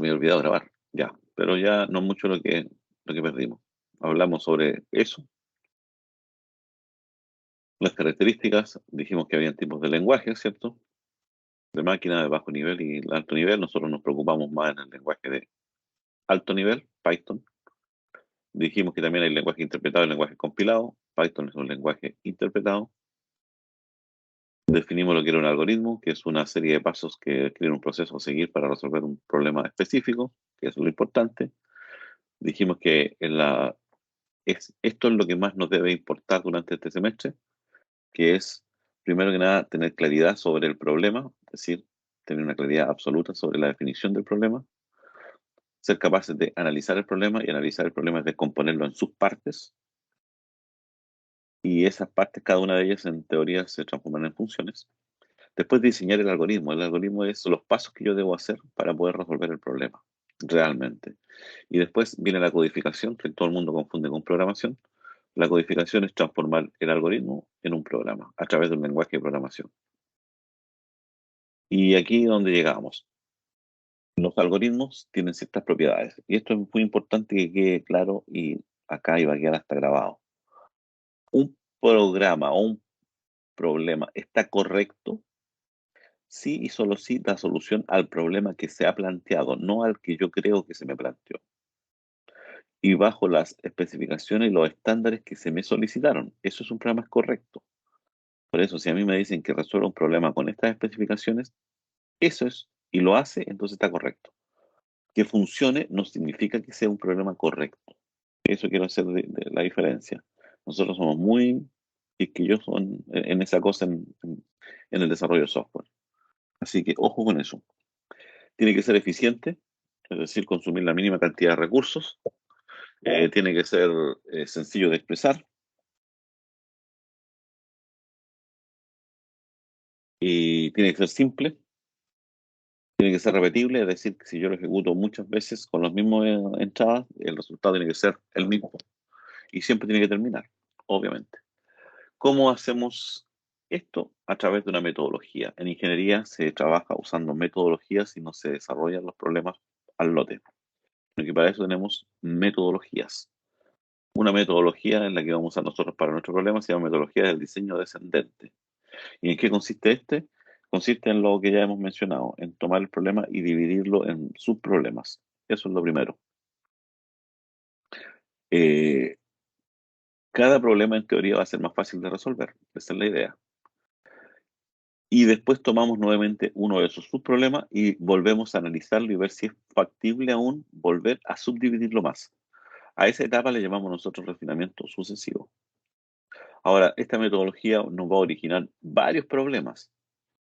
me había olvidado grabar, ya, pero ya no es mucho lo que perdimos. Hablamos sobre eso, las características, dijimos que habían tipos de lenguaje, ¿cierto? De máquina de bajo nivel y alto nivel. Nosotros nos preocupamos más en el lenguaje de alto nivel, Python. Dijimos que también hay lenguaje interpretado y lenguaje compilado. Python es un lenguaje interpretado. Definimos lo que era un algoritmo, que es una serie de pasos que describen un proceso a seguir para resolver un problema específico, que es lo importante. Dijimos que esto es lo que más nos debe importar durante este semestre, que es, primero que nada, tener claridad sobre el problema, es decir, tener una claridad absoluta sobre la definición del problema, ser capaces de analizar el problema, y analizar el problema es descomponerlo en sus partes, y esas partes, cada una de ellas en teoría se transforman en funciones. Después diseñar el algoritmo. El algoritmo es los pasos que yo debo hacer para poder resolver el problema, realmente. Y después viene la codificación, que todo el mundo confunde con programación. La codificación es transformar el algoritmo en un programa a través de un lenguaje de programación. Y aquí es donde llegamos. Los algoritmos tienen ciertas propiedades. Y esto es muy importante que quede claro, y acá iba a quedar hasta grabado. Un programa o un problema está correcto sí y solo si da solución al problema que se ha planteado, no al que yo creo que se me planteó, y bajo las especificaciones y los estándares que se me solicitaron. Eso es un programa correcto. Por eso, si a mí me dicen que resuelva un problema con estas especificaciones, eso es, y lo hace, entonces está correcto. Que funcione no significa que sea un problema correcto. Eso quiero hacer de la diferencia. Nosotros somos muy quisquillosos en esa cosa en el desarrollo de software. Así que ojo con eso. Tiene que ser eficiente, es decir, consumir la mínima cantidad de recursos. Tiene que ser sencillo de expresar y tiene que ser simple. Tiene que ser repetible, es decir, que si yo lo ejecuto muchas veces con las mismas entradas, el resultado tiene que ser el mismo y siempre tiene que terminar, obviamente. ¿Cómo hacemos esto? A través de una metodología. En ingeniería se trabaja usando metodologías y no se desarrollan los problemas al lote. Porque para eso tenemos metodologías. Una metodología en la que vamos a usar nosotros para nuestro problema se llama metodología del diseño descendente. ¿Y en qué consiste este? Consiste en lo que ya hemos mencionado, en tomar el problema y dividirlo en subproblemas. Eso es lo primero. Eh, Cada problema en teoría va a ser más fácil de resolver. Esa es la idea. Y después tomamos nuevamente uno de esos subproblemas y volvemos a analizarlo y ver si es factible aún volver a subdividirlo más. A esa etapa le llamamos nosotros refinamiento sucesivo. Ahora, esta metodología nos va a originar varios problemas,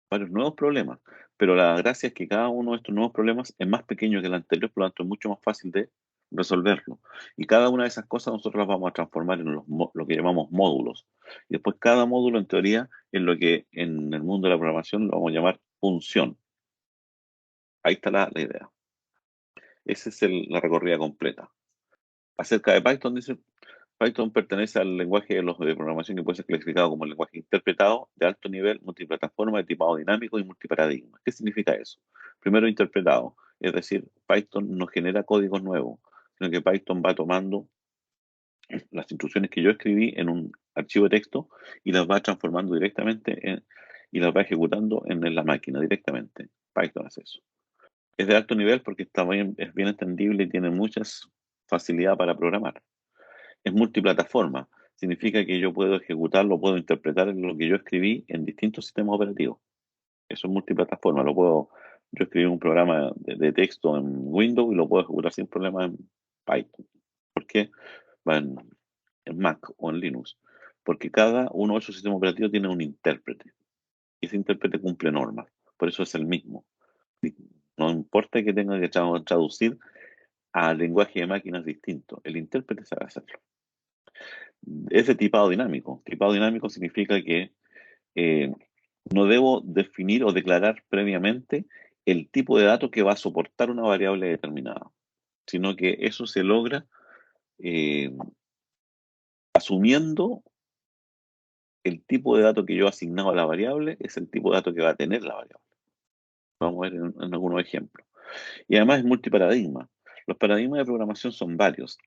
varios nuevos problemas, pero la gracia es que cada uno de estos nuevos problemas es más pequeño que el anterior, por lo tanto es mucho más fácil de resolverlo. Y cada una de esas cosas nosotros las vamos a transformar en lo que llamamos módulos. Y después cada módulo, en teoría, en lo que en el mundo de la programación lo vamos a llamar función. Ahí está la idea. Esa es la recorrida completa. Acerca de Python, dice, Python pertenece al lenguaje de programación que puede ser clasificado como el lenguaje interpretado de alto nivel, multiplataforma, de tipado dinámico y multiparadigma. ¿Qué significa eso? Primero, interpretado, es decir, Python no genera códigos nuevos, sino que Python va tomando las instrucciones que yo escribí en un archivo de texto y las va transformando directamente y las va ejecutando en la máquina directamente. Python hace eso. Es de alto nivel porque es bien entendible y tiene mucha facilidad para programar. Es multiplataforma. Significa que yo puedo ejecutarlo, puedo interpretar lo que yo escribí en distintos sistemas operativos. Eso es multiplataforma. Yo escribí un programa de texto en Windows y lo puedo ejecutar sin problema en Python. ¿Por qué? Va en Mac o en Linux. Porque cada uno de esos sistemas operativos tiene un intérprete. Y ese intérprete cumple normas. Por eso es el mismo. No importa que tenga que traducir a lenguaje de máquinas distinto. El intérprete sabe hacerlo. Es de tipado dinámico. Tipado dinámico significa que eh, no debo definir o declarar previamente el tipo de datos que va a soportar una variable determinada, sino que eso se logra eh, asumiendo el tipo de dato que yo he asignado a la variable es el tipo de dato que va a tener la variable. Vamos a ver en algunos ejemplos. Y además es multiparadigma. Los paradigmas de programación son varios.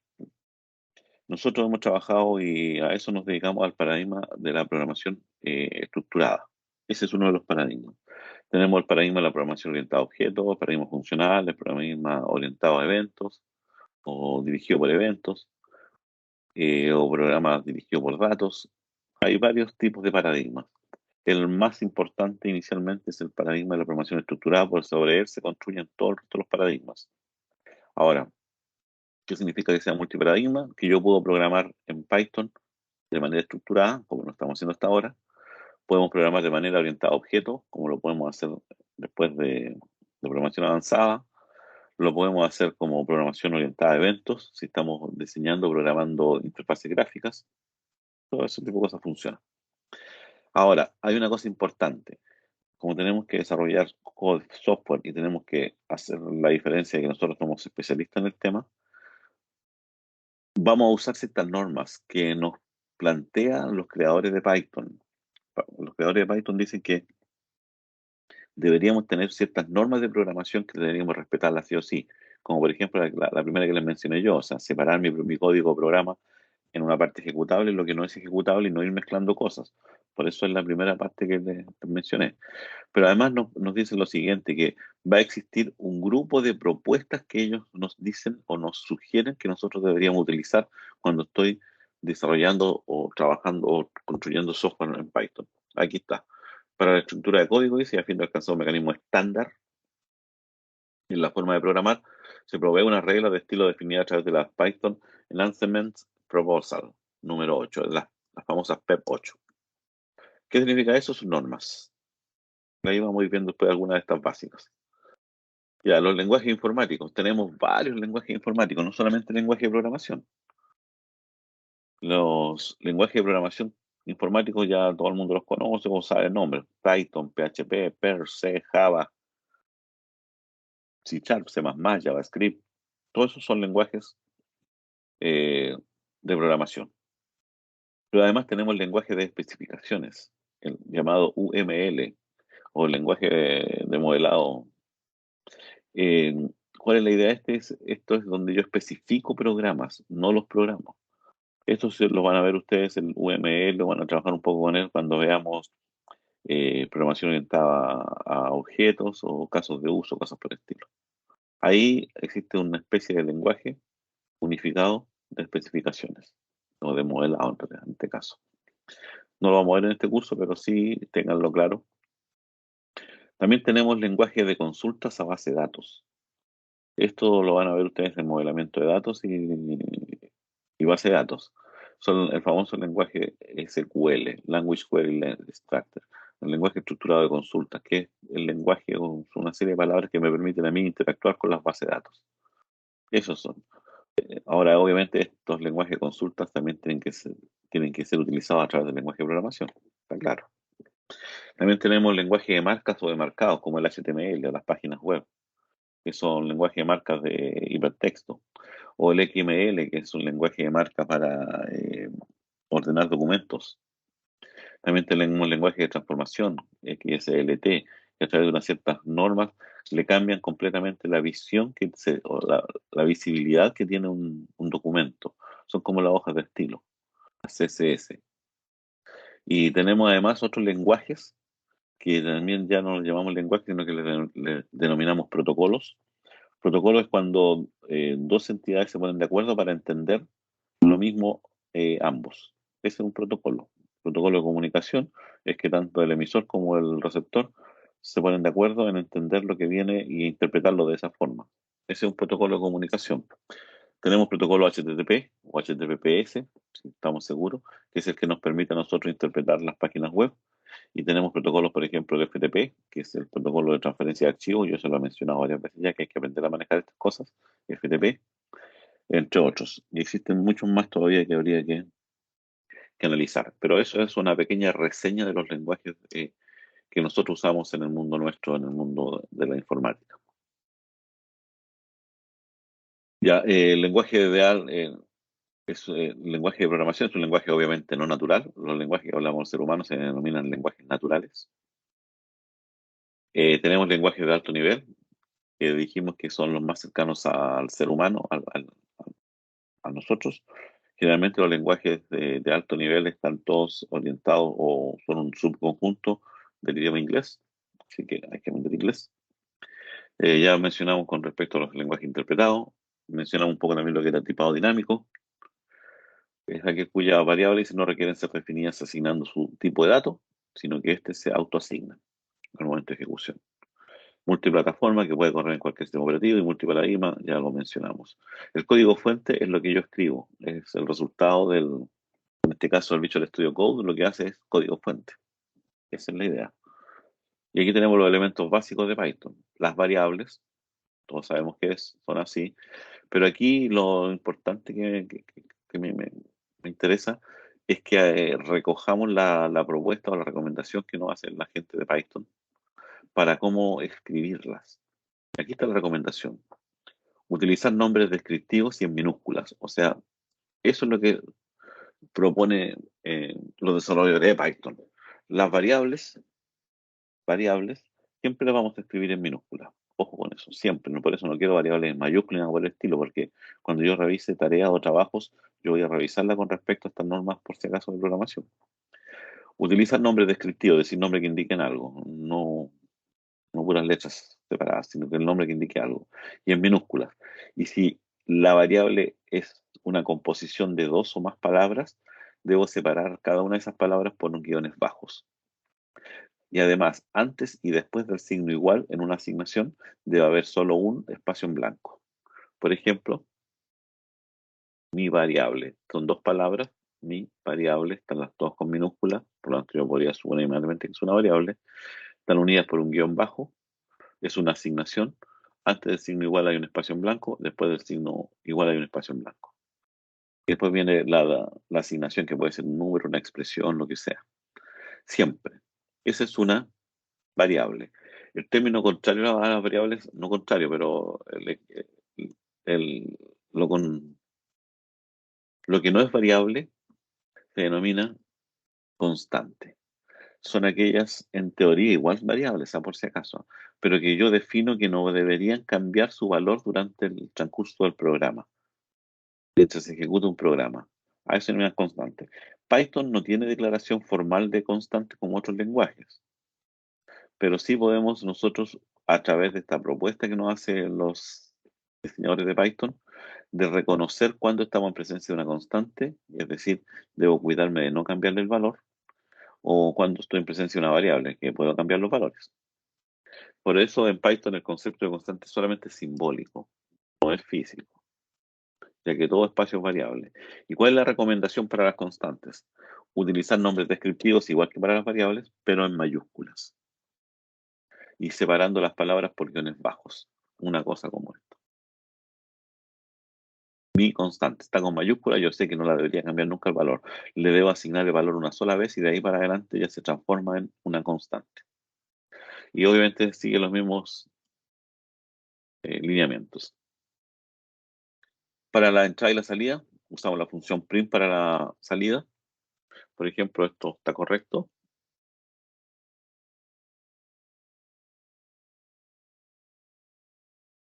Nosotros hemos trabajado y a eso nos dedicamos al paradigma de la programación estructurada. Ese es uno de los paradigmas. Tenemos el paradigma de la programación orientada a objetos, paradigma funcional, el paradigma orientado a eventos o dirigido por eventos, o programas dirigidos por datos. Hay varios tipos de paradigmas. El más importante inicialmente es el paradigma de la programación estructurada, por sobre él se construyen todos los paradigmas. Ahora, ¿qué significa que sea multiparadigma? Que yo puedo programar en Python de manera estructurada, como lo estamos haciendo hasta ahora. Podemos programar de manera orientada a objetos, como lo podemos hacer después de programación avanzada. Lo podemos hacer como programación orientada a eventos, si estamos diseñando, programando interfaces gráficas. Todo ese tipo de cosas funciona. Ahora, hay una cosa importante. Como tenemos que desarrollar software y tenemos que hacer la diferencia de que nosotros somos especialistas en el tema, vamos a usar ciertas normas que nos plantean los creadores de Python. Los creadores de Python dicen que deberíamos tener ciertas normas de programación que deberíamos respetarlas sí o sí. Como por ejemplo la primera que les mencioné yo, o sea, separar mi código o programa en una parte ejecutable y lo que no es ejecutable y no ir mezclando cosas. Por eso es la primera parte que les mencioné. Pero además nos dicen lo siguiente, que va a existir un grupo de propuestas que ellos nos dicen o nos sugieren que nosotros deberíamos utilizar cuando estoy desarrollando o trabajando o construyendo software en Python. Aquí está. Para la estructura de código, dice, a fin de alcanzar un mecanismo estándar en la forma de programar, se provee una regla de estilo definida a través de la Python Enhancement Proposal número 8, las famosas PEP 8. ¿Qué significa eso? Sus normas. Ahí vamos a ir viendo después algunas de estas básicas. Ya, los lenguajes informáticos. Tenemos varios lenguajes informáticos, no solamente lenguaje de programación. Los lenguajes de programación informáticos ya todo el mundo los conoce o sabe el nombre. Python, PHP, Perl, C, Java, C Sharp, C++, JavaScript. Todos esos son lenguajes de programación. Pero además tenemos el lenguaje de especificaciones, el llamado UML, o el lenguaje de modelado. Eh, ¿Cuál es la idea? Esto es donde yo especifico programas, no los programo. Esto se lo van a ver ustedes en UML, lo van a trabajar un poco con él cuando veamos programación orientada a objetos o casos de uso, cosas por el estilo. Ahí existe una especie de lenguaje unificado de especificaciones, o de modelado en este caso. No lo vamos a ver en este curso, pero sí ténganlo claro. También tenemos lenguaje de consultas a base de datos. Esto lo van a ver ustedes en modelamiento de datos y base de datos. Son el famoso lenguaje SQL, Language Query Extractor, el lenguaje estructurado de consultas, que es el lenguaje con una serie de palabras que me permiten a mí interactuar con las bases de datos. Esos son. Ahora, obviamente, estos lenguajes de consultas también tienen que ser utilizados a través del lenguaje de programación, está claro. También tenemos lenguaje de marcas o de marcados, como el HTML o las páginas web, que son lenguaje de marcas de hipertexto, o el XML, que es un lenguaje de marcas para ordenar documentos. También tenemos lenguaje de transformación, XSLT, que a través de unas ciertas normas le cambian completamente la visión o la visibilidad que tiene un documento. Son como las hojas de estilo, las CSS. Y tenemos además otros lenguajes que también ya no los llamamos lenguajes, sino que le denominamos protocolos. Protocolo es cuando dos entidades se ponen de acuerdo para entender lo mismo ambos. Ese es un protocolo. Protocolo de comunicación es que tanto el emisor como el receptor se ponen de acuerdo en entender lo que viene y interpretarlo de esa forma. Ese es un protocolo de comunicación. Tenemos protocolo HTTP o HTTPS, si estamos seguros, que es el que nos permite a nosotros interpretar las páginas web. Y tenemos protocolos, por ejemplo, el FTP, que es el protocolo de transferencia de archivos. Yo se lo he mencionado varias veces ya, que hay que aprender a manejar estas cosas, FTP, entre otros. Y existen muchos más todavía que habría que analizar. Pero eso es una pequeña reseña de los lenguajes que nosotros usamos en el mundo nuestro, en el mundo de la informática. Ya, el lenguaje ideal el lenguaje de programación es un lenguaje obviamente no natural. Los lenguajes que hablamos los seres humanos se denominan lenguajes naturales. Tenemos lenguajes de alto nivel, que dijimos que son los más cercanos al ser humano, a nosotros. Generalmente los lenguajes de alto nivel están todos orientados o son un subconjunto del idioma inglés, así que hay que aprender inglés. Ya mencionamos con respecto a los lenguajes interpretados, mencionamos un poco también lo que era tipado dinámico, es aquel cuyas variables no requieren ser definidas asignando su tipo de dato, sino que éste se autoasigna al momento de ejecución. Multiplataforma que puede correr en cualquier sistema operativo y multiparadigma, ya lo mencionamos. El código fuente es lo que yo escribo, es el resultado del, en este caso el Visual Studio Code, lo que hace es código fuente. Esa es la idea. Y aquí tenemos los elementos básicos de Python. Las variables, todos sabemos qué es, son así, pero aquí lo importante que me interesa es que recojamos la propuesta o la recomendación que nos hace la gente de Python para cómo escribirlas. Aquí está la recomendación. Utilizar nombres descriptivos y en minúsculas. O sea, eso es lo que propone los desarrolladores de Python. Las variables, siempre las vamos a escribir en minúsculas. Ojo con eso, siempre. No, por eso no quiero variables en mayúsculas o por el estilo, porque cuando yo revise tareas o trabajos, yo voy a revisarla con respecto a estas normas por si acaso de programación. Utilizar nombres descriptivos, es decir, nombres que indiquen algo, no puras letras separadas, sino que el nombre que indique algo. Y en minúsculas. Y si la variable es una composición de dos o más palabras, debo separar cada una de esas palabras por guiones bajos. Y además, antes y después del signo igual en una asignación, debe haber solo un espacio en blanco. Por ejemplo, mi variable. Son dos palabras. Mi variable, están las dos con minúsculas, por lo tanto yo podría suponer inmediatamente que es una variable. Están unidas por un guión bajo. Es una asignación. Antes del signo igual hay un espacio en blanco, después del signo igual hay un espacio en blanco. Y después viene la asignación, que puede ser un número, una expresión, lo que sea. Siempre. Esa es una variable. El término contrario a las variables, no contrario, pero el- lo, lo que no es variable se denomina constante. Son aquellas, en teoría, igual variables, por si acaso, pero que yo defino que no deberían cambiar su valor durante el transcurso del programa, mientras se ejecuta un programa. A eso se denomina constante. Python no tiene declaración formal de constante como otros lenguajes, pero sí podemos nosotros, a través de esta propuesta que nos hacen los diseñadores de Python, de reconocer cuando estamos en presencia de una constante, es decir, debo cuidarme de no cambiarle el valor, o cuando estoy en presencia de una variable, que puedo cambiar los valores. Por eso en Python el concepto de constante es solamente simbólico, no es físico, ya que todo espacio es variable. ¿Y cuál es la recomendación para las constantes? Utilizar nombres descriptivos igual que para las variables, pero en mayúsculas, y separando las palabras por guiones bajos. Una cosa como esto. Mi constante está con mayúscula, yo sé que no la debería cambiar nunca el valor. Le debo asignar el valor una sola vez y de ahí para adelante ya se transforma en una constante. Y obviamente sigue los mismos lineamientos. Para la entrada y la salida, usamos la función print para la salida. Por ejemplo, esto está correcto.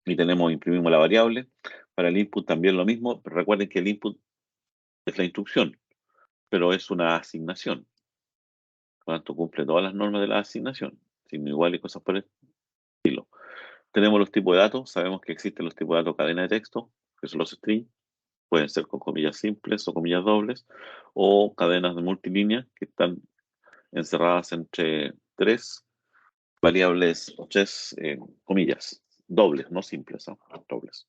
Y imprimimos la variable. Para el input también lo mismo, pero recuerden que el input es la instrucción, pero es una asignación. Por lo tanto, cumple todas las normas de la asignación, signo igual y cosas por el estilo. Tenemos los tipos de datos, sabemos que existen los tipos de datos cadena de texto, que son los strings, pueden ser con comillas simples o comillas dobles, o cadenas de multilínea que están encerradas entre tres variables o tres comillas, dobles, no simples, ¿no? Dobles.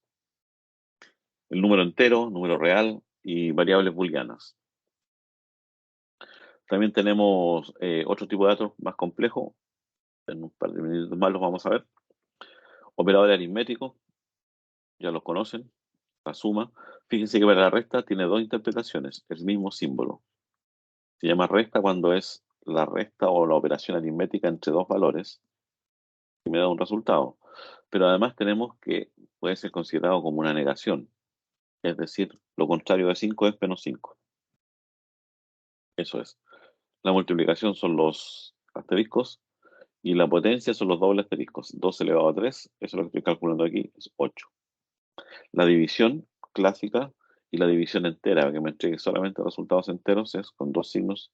El número entero, número real y variables booleanas. También tenemos otro tipo de datos más complejo, en un par de minutos más los vamos a ver. Operadores aritméticos, ya los conocen, la suma. Fíjense que para la resta tiene dos interpretaciones, el mismo símbolo. Se llama resta cuando es la resta o la operación aritmética entre dos valores y me da un resultado. Pero además tenemos que puede ser considerado como una negación, es decir, lo contrario de 5 es menos 5. Eso es. La multiplicación son los asteriscos Y la potencia son los dobles asteriscos. 2 elevado a 3, eso es lo que estoy calculando aquí, es 8. La división clásica y la división entera, que me entregue solamente resultados enteros, es con dos signos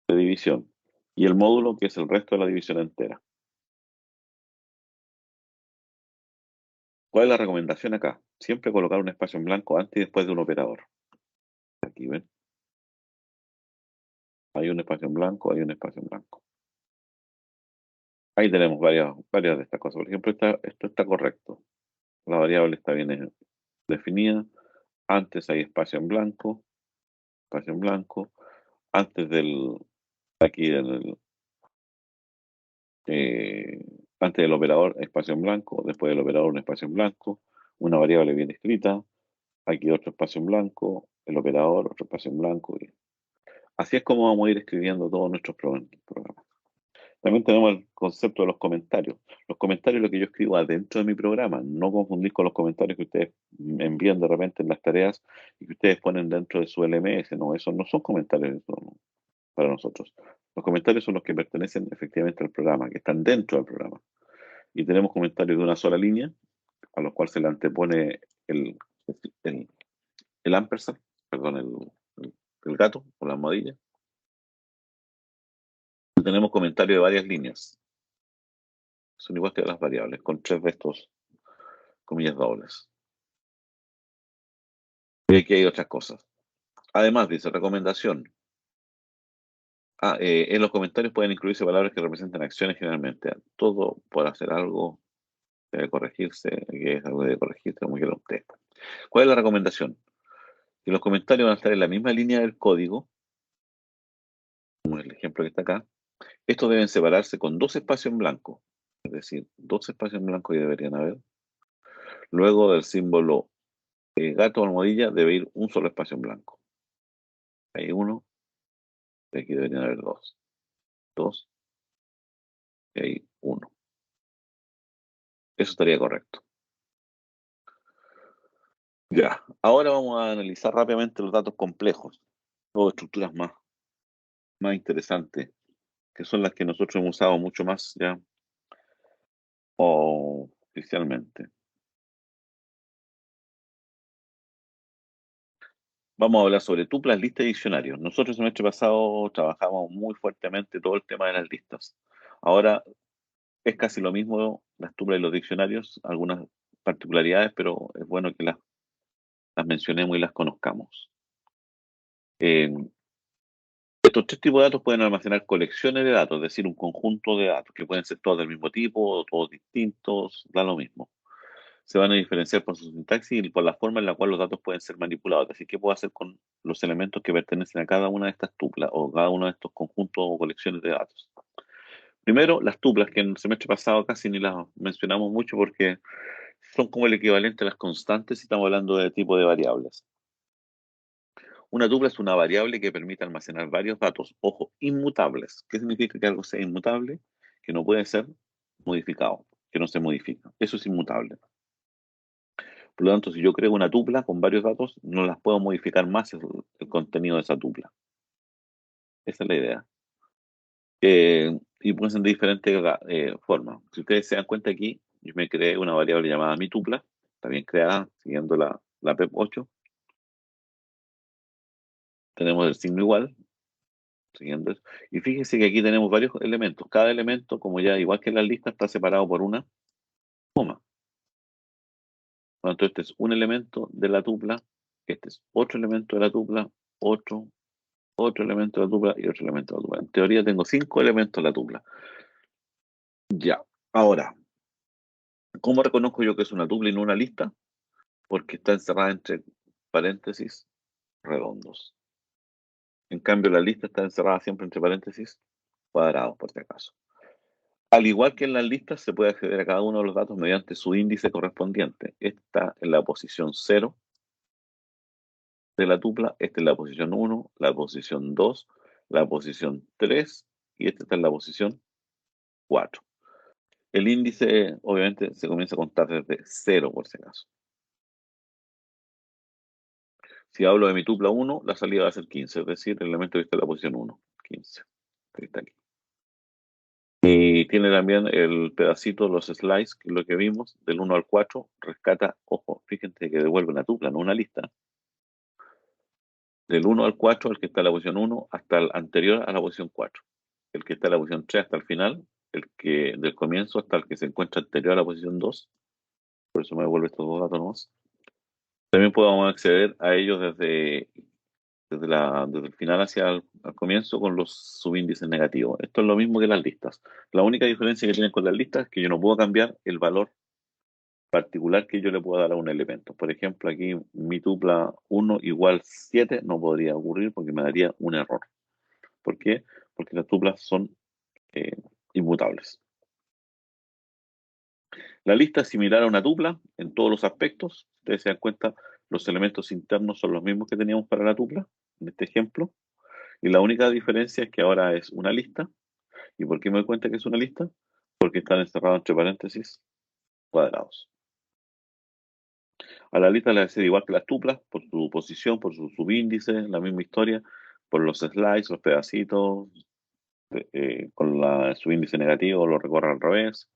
de división. Y el módulo, que es el resto de la división entera. ¿Cuál es la recomendación acá? Siempre colocar un espacio en blanco antes y después de un operador. Aquí, ¿ven? Hay un espacio en blanco, hay un espacio en blanco. Ahí tenemos varias de estas cosas. Por ejemplo, esto está correcto. La variable está bien definida. Antes hay espacio en blanco, espacio en blanco. Antes aquí eh, antes del operador, espacio en blanco. Después del operador, un espacio en blanco. Una variable bien escrita. Aquí otro espacio en blanco. El operador, otro espacio en blanco. Así es como vamos a ir escribiendo todos nuestros programas. También tenemos el concepto de los comentarios. Los comentarios es lo que yo escribo adentro de mi programa. No confundir con los comentarios que ustedes me envían de repente en las tareas y que ustedes ponen dentro de su LMS. No, esos no son comentarios para nosotros. Los comentarios son los que pertenecen efectivamente al programa, que están dentro del programa. Y tenemos comentarios de una sola línea, a los cuales se le antepone el, el ampersand, perdón, el gato o la almohadilla. Y tenemos comentarios de varias líneas. Son igual que las variables, con tres de estos comillas dobles. Y aquí hay otras cosas. Además, dice recomendación. En los comentarios pueden incluirse palabras que representen acciones generalmente. Todo por hacer algo debe corregirse, que es algo debe corregirse, como quiera usted. ¿Cuál es la recomendación? Que los comentarios van a estar en la misma línea del código, como el ejemplo que está acá. Estos deben separarse con dos espacios en blanco. Es decir, dos espacios en blanco que deberían haber. Luego del símbolo gato o almohadilla debe ir un solo espacio en blanco. Hay uno, y aquí deberían haber dos. Dos, y hay uno. Eso estaría correcto. Ya, ahora vamos a analizar rápidamente los datos complejos o estructuras más interesantes, que son las que nosotros hemos usado mucho más ya oficialmente. Vamos a hablar sobre tuplas, listas y diccionarios. Nosotros el semestre pasado trabajamos muy fuertemente todo el tema de las listas. Ahora es casi lo mismo las tuplas y los diccionarios, algunas particularidades, pero es bueno que las mencionemos y las conozcamos. Eh, Estos tres tipos de datos pueden almacenar colecciones de datos, es decir, un conjunto de datos que pueden ser todos del mismo tipo o todos distintos, da lo mismo. Se van a diferenciar por su sintaxis y por la forma en la cual los datos pueden ser manipulados. Así que puedo hacer con los elementos que pertenecen a cada una de estas tuplas o cada uno de estos conjuntos o colecciones de datos. Primero, las tuplas, que en el semestre pasado casi ni las mencionamos mucho porque son como el equivalente a las constantes si estamos hablando de tipo de variables. Una tupla es una variable que permite almacenar varios datos, ojo, inmutables. ¿Qué significa que algo sea inmutable? Que no puede ser modificado, que no se modifica. Eso es inmutable. Por lo tanto, si yo creo una tupla con varios datos, no las puedo modificar más el contenido de esa tupla. Esa es la idea. Y pueden ser de diferentes formas. Si ustedes se dan cuenta aquí, yo me creé una variable llamada mi tupla, también creada siguiendo la PEP 8. Tenemos el signo igual, siguiendo eso. Y fíjense que aquí tenemos varios elementos. Cada elemento, como ya igual que en la lista, está separado por una coma. Por lo tanto, este es un elemento de la tupla, este es otro elemento de la tupla, otro elemento de la tupla y otro elemento de la tupla. En teoría tengo 5 elementos de la tupla. Ya. Ahora, ¿cómo reconozco yo que es una tupla y no una lista? Porque está encerrada entre paréntesis redondos. En cambio, la lista está encerrada siempre entre paréntesis cuadrados, por si acaso. Al igual que en las listas, se puede acceder a cada uno de los datos mediante su índice correspondiente. Esta en la posición 0 de la tupla, esta es la posición 1, la posición 2, la posición 3 y esta está en la posición 4. El índice, obviamente, se comienza a contar desde 0, por si acaso. Si hablo de mi tupla 1, la salida va a ser 15, es decir, el elemento que está en la posición 1, 15. Ahí está aquí. Y tiene también el pedacito, los slides, que es lo que vimos, del 1 al 4, rescata, ojo, fíjense que devuelve una tupla, no una lista. Del 1 al 4, el que está en la posición 1, hasta el anterior a la posición 4. El que está en la posición 3 hasta el final, el que del comienzo hasta el que se encuentra anterior a la posición 2. Por eso me devuelve estos dos datos nomás. También podemos acceder a ellos desde el final hacia al comienzo con los subíndices negativos. Esto es lo mismo que las listas. La única diferencia que tienen con las listas es que yo no puedo cambiar el valor particular que yo le puedo dar a un elemento. Por ejemplo, aquí mi tupla 1 igual 7 no podría ocurrir porque me daría un error. ¿Por qué? Porque las tuplas son eh, inmutables. La lista es similar a una tupla en todos los aspectos. Ustedes se dan cuenta, los elementos internos son los mismos que teníamos para la tupla, en este ejemplo. Y la única diferencia es que ahora es una lista. ¿Y por qué me doy cuenta que es una lista? Porque están encerrados entre paréntesis cuadrados. A la lista le va a ser igual que las tuplas, por su posición, por sus subíndices, la misma historia, por los slides, los pedacitos, con su índice negativo lo recorre al revés.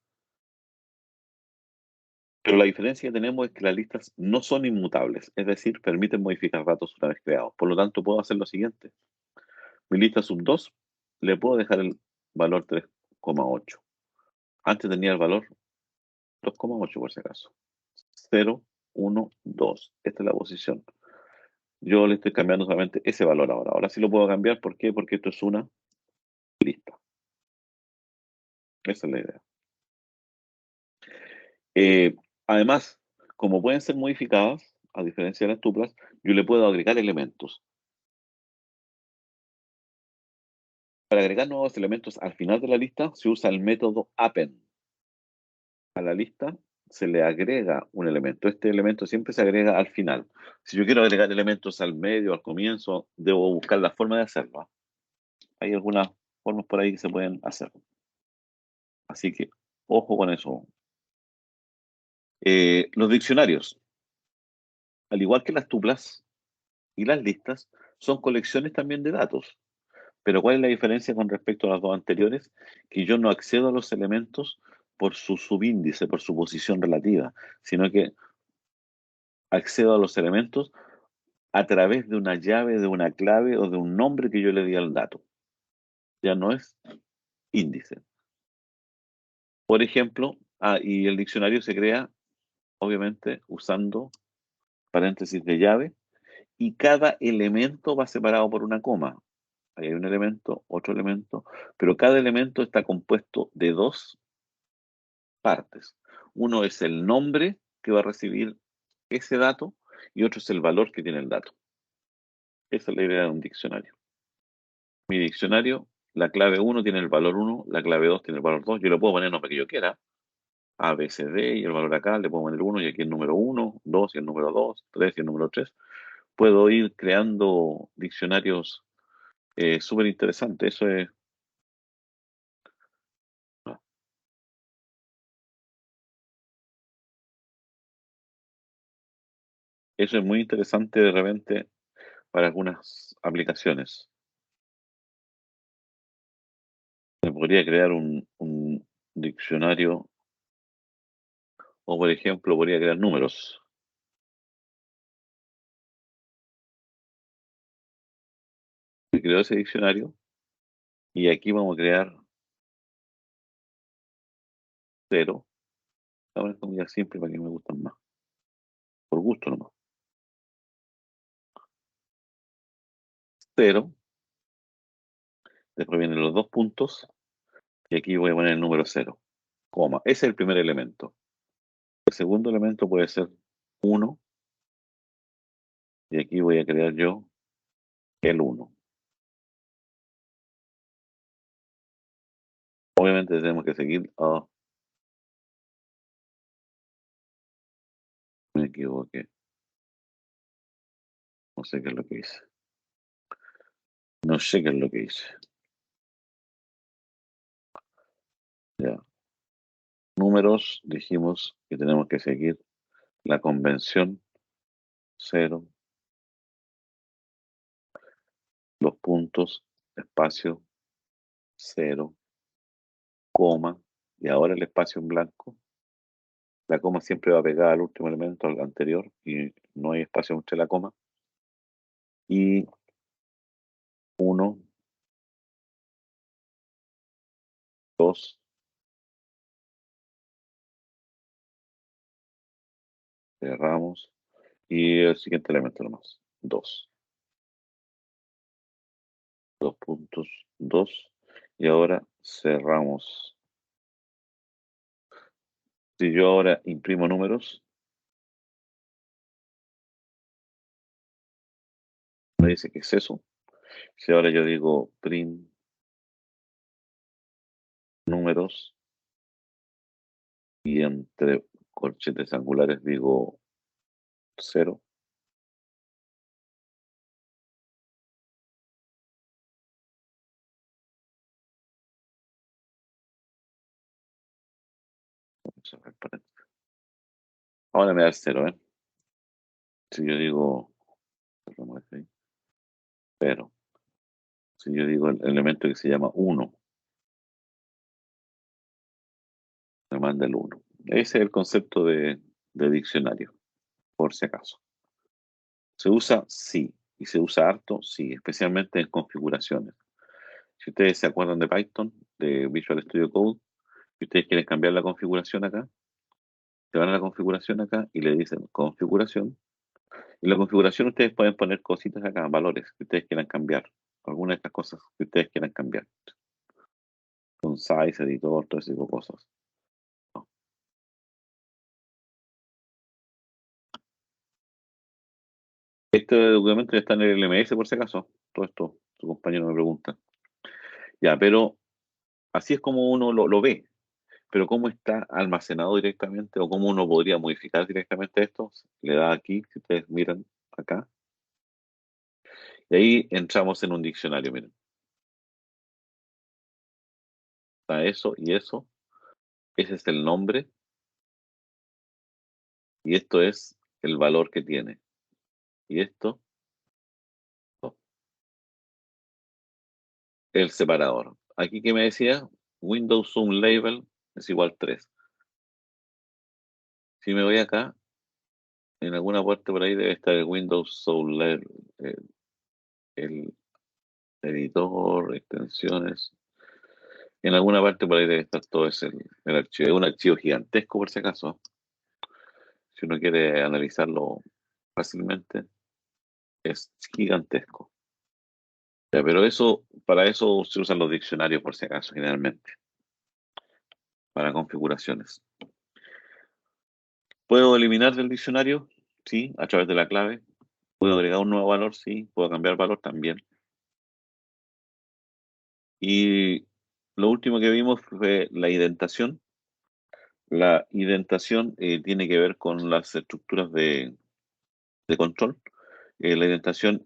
Pero la diferencia que tenemos es que las listas no son inmutables, es decir, permiten modificar datos una vez creados. Por lo tanto, puedo hacer lo siguiente. Mi lista sub 2 le puedo dejar el valor 3,8. Antes tenía el valor 2,8 por si acaso. 0, 1, 2. Esta es la posición. Yo le estoy cambiando solamente ese valor ahora. Ahora sí lo puedo cambiar. ¿Por qué? Porque esto es una lista. Esa es la idea. Eh, Además, como pueden ser modificadas, a diferencia de las tuplas, yo le puedo agregar elementos. Para agregar nuevos elementos al final de la lista se usa el método append. A la lista se le agrega un elemento. Este elemento siempre se agrega al final. Si yo quiero agregar elementos al medio, al comienzo, debo buscar la forma de hacerlo. Hay algunas formas por ahí que se pueden hacer. Así que, ojo con eso. Los diccionarios, al igual que las tuplas y las listas, son colecciones también de datos. Pero ¿cuál es la diferencia con respecto a las dos anteriores? Que yo no accedo a los elementos por su subíndice, por su posición relativa, sino que accedo a los elementos a través de una llave, de una clave o de un nombre que yo le di al dato. Ya no es índice. Por ejemplo, y el diccionario se crea, obviamente, usando paréntesis de llave, y cada elemento va separado por una coma. Ahí hay un elemento, otro elemento, pero cada elemento está compuesto de dos partes. Uno es el nombre que va a recibir ese dato y otro es el valor que tiene el dato. Esa es la idea de un diccionario. Mi diccionario, la clave 1 tiene el valor 1, la clave 2 tiene el valor 2. Yo le puedo poner el nombre que yo quiera. A, B, C, D, y el valor acá le puedo poner 1 y aquí el número 1, 2 y el número 2, 3 y el número 3. Puedo ir creando diccionarios súper interesantes. Eso es muy interesante de repente para algunas aplicaciones. Se podría crear un diccionario o, por ejemplo, podría crear números. Se creó ese diccionario y aquí vamos a crear cero. Vamos a poner comillas simples para que me gustan más. Por gusto nomás. Cero. Después vienen los dos puntos y aquí voy a poner el número cero. Coma. Ese es el primer elemento. El segundo elemento puede ser uno y aquí voy a crear yo el uno. Obviamente tenemos que seguir. Me equivoqué. No sé qué es lo que hice. No sé qué es lo que hice. Ya. Números, dijimos que tenemos que seguir la convención cero, los puntos, espacio, cero, coma, y ahora el espacio en blanco. La coma siempre va pegada al último elemento, al anterior, y no hay espacio entre la coma. Y 1, 2, cerramos, y el siguiente elemento nomás, 2, 2 puntos, 2, y ahora cerramos. Si yo ahora imprimo números, me dice que es eso. Si ahora yo digo print números y entre corchetes angulares digo 0, ahora me da el 0, ¿eh? Si yo digo, pero si yo digo el elemento que se llama 1, me manda el 1. Ese es el concepto de diccionario, por si acaso. ¿Se usa? Sí. ¿Y se usa harto? Sí, especialmente en configuraciones. Si ustedes se acuerdan de Python, de Visual Studio Code, si ustedes quieren cambiar la configuración acá, se van a la configuración acá y le dicen configuración. Y la configuración ustedes pueden poner cositas acá, valores que ustedes quieran cambiar. Algunas de estas cosas que ustedes quieran cambiar. Con size, editor, todo ese tipo de cosas. ¿No? Este documento ya está en el LMS por si acaso. Todo esto, tu compañero me pregunta. Ya, pero así es como uno lo ve. Pero cómo está almacenado directamente o cómo uno podría modificar directamente esto, le da aquí, si ustedes miran acá, y ahí entramos en un diccionario, miren, está eso y eso, ese es el nombre y esto es el valor que tiene. Y esto, oh, el separador. Aquí que me decía, Windows Zoom Label es igual 3. Si me voy acá, en alguna parte por ahí debe estar el Windows Zoom Label, el editor, extensiones. En alguna parte por ahí debe estar todo ese el archivo. Es un archivo gigantesco por si acaso. Si uno quiere analizarlo fácilmente, es gigantesco. Ya, pero eso, para eso se usan los diccionarios por si acaso, generalmente, para configuraciones. ¿Puedo eliminar del diccionario? Sí, a través de la clave. ¿Puedo agregar un nuevo valor? Sí. ¿Puedo cambiar valor? También. Y lo último que vimos fue la indentación. La indentación tiene que ver con las estructuras de control. La indentación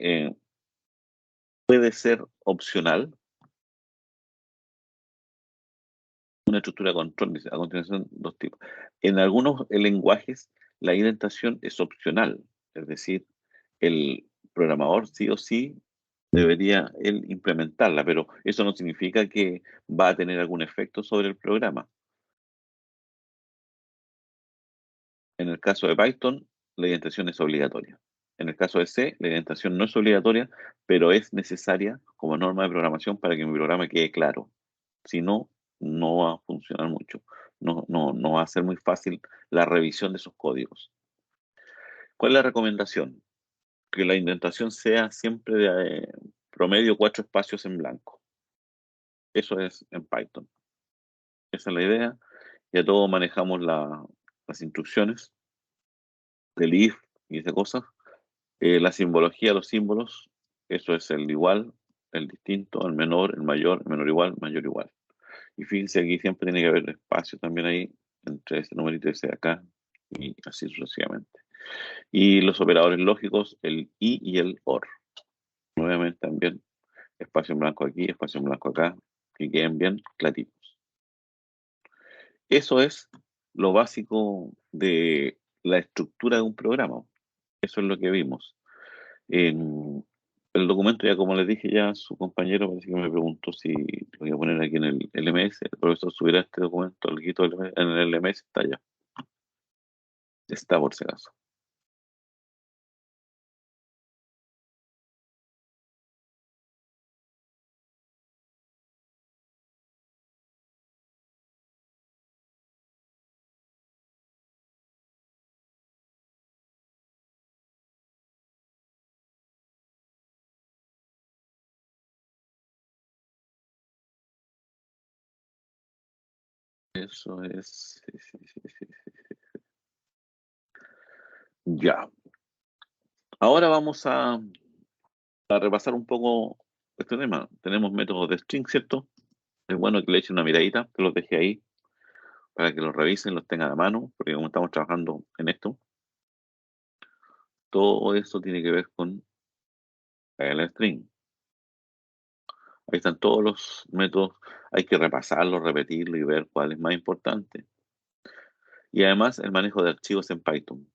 puede ser opcional, una estructura de control, dice, a continuación, dos tipos. En algunos lenguajes, la indentación es opcional, es decir, el programador sí o sí debería él implementarla, pero eso no significa que va a tener algún efecto sobre el programa. En el caso de Python, la indentación es obligatoria. En el caso de C, la indentación no es obligatoria, pero es necesaria como norma de programación para que mi programa quede claro. Si no, no va a funcionar mucho. No va a ser muy fácil la revisión de esos códigos. ¿Cuál es la recomendación? Que la indentación sea siempre de promedio 4 espacios en blanco. Eso es en Python. Esa es la idea. Ya todos manejamos las instrucciones del if y esas cosas. La simbología, los símbolos, eso es el igual, el distinto, el menor igual, mayor igual. Y fíjense, aquí siempre tiene que haber espacio también ahí entre ese numerito y ese de acá, y así sucesivamente. Y los operadores lógicos, el y el OR. Nuevamente también, espacio en blanco aquí, espacio en blanco acá, que queden bien claritos. Eso es lo básico de la estructura de un programa. Eso es lo que vimos. El documento, ya como les dije ya, su compañero parece que me preguntó si lo voy a poner aquí en el LMS. El profesor subirá este documento al guito en el LMS, está ya. Está por si acaso. Eso es. Sí, sí, sí, sí, sí. Ya. Ahora vamos a repasar un poco este tema. Tenemos métodos de string, ¿cierto? Es bueno que le echen una miradita, que los deje ahí para que los revisen, los tengan a mano, porque como estamos trabajando en esto, todo esto tiene que ver con el string. Ahí están todos los métodos, hay que repasarlos, repetirlo y ver cuál es más importante. Y además el manejo de archivos en Python.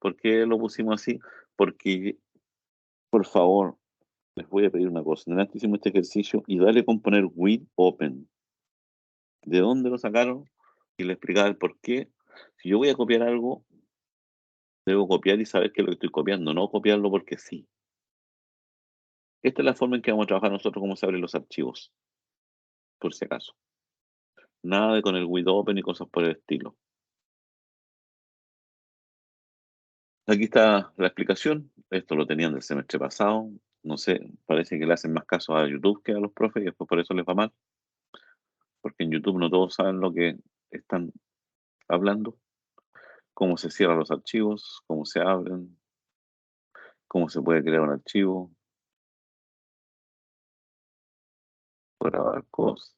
¿Por qué lo pusimos así? Porque, por favor, les voy a pedir una cosa. Delante hicimos este ejercicio y dale con poner with open. ¿De dónde lo sacaron? Y le explicaba el por qué. Si yo voy a copiar algo, debo copiar y saber qué es lo que estoy copiando, no copiarlo porque sí. Esta es la forma en que vamos a trabajar nosotros, cómo se abren los archivos, por si acaso. Nada de con el with open y cosas por el estilo. Aquí está la explicación. Esto lo tenían del semestre pasado. No sé, parece que le hacen más caso a YouTube que a los profes y después por eso les va mal, porque en YouTube no todos saben lo que están hablando, cómo se cierran los archivos, cómo se abren, cómo se puede crear un archivo, grabar cosas,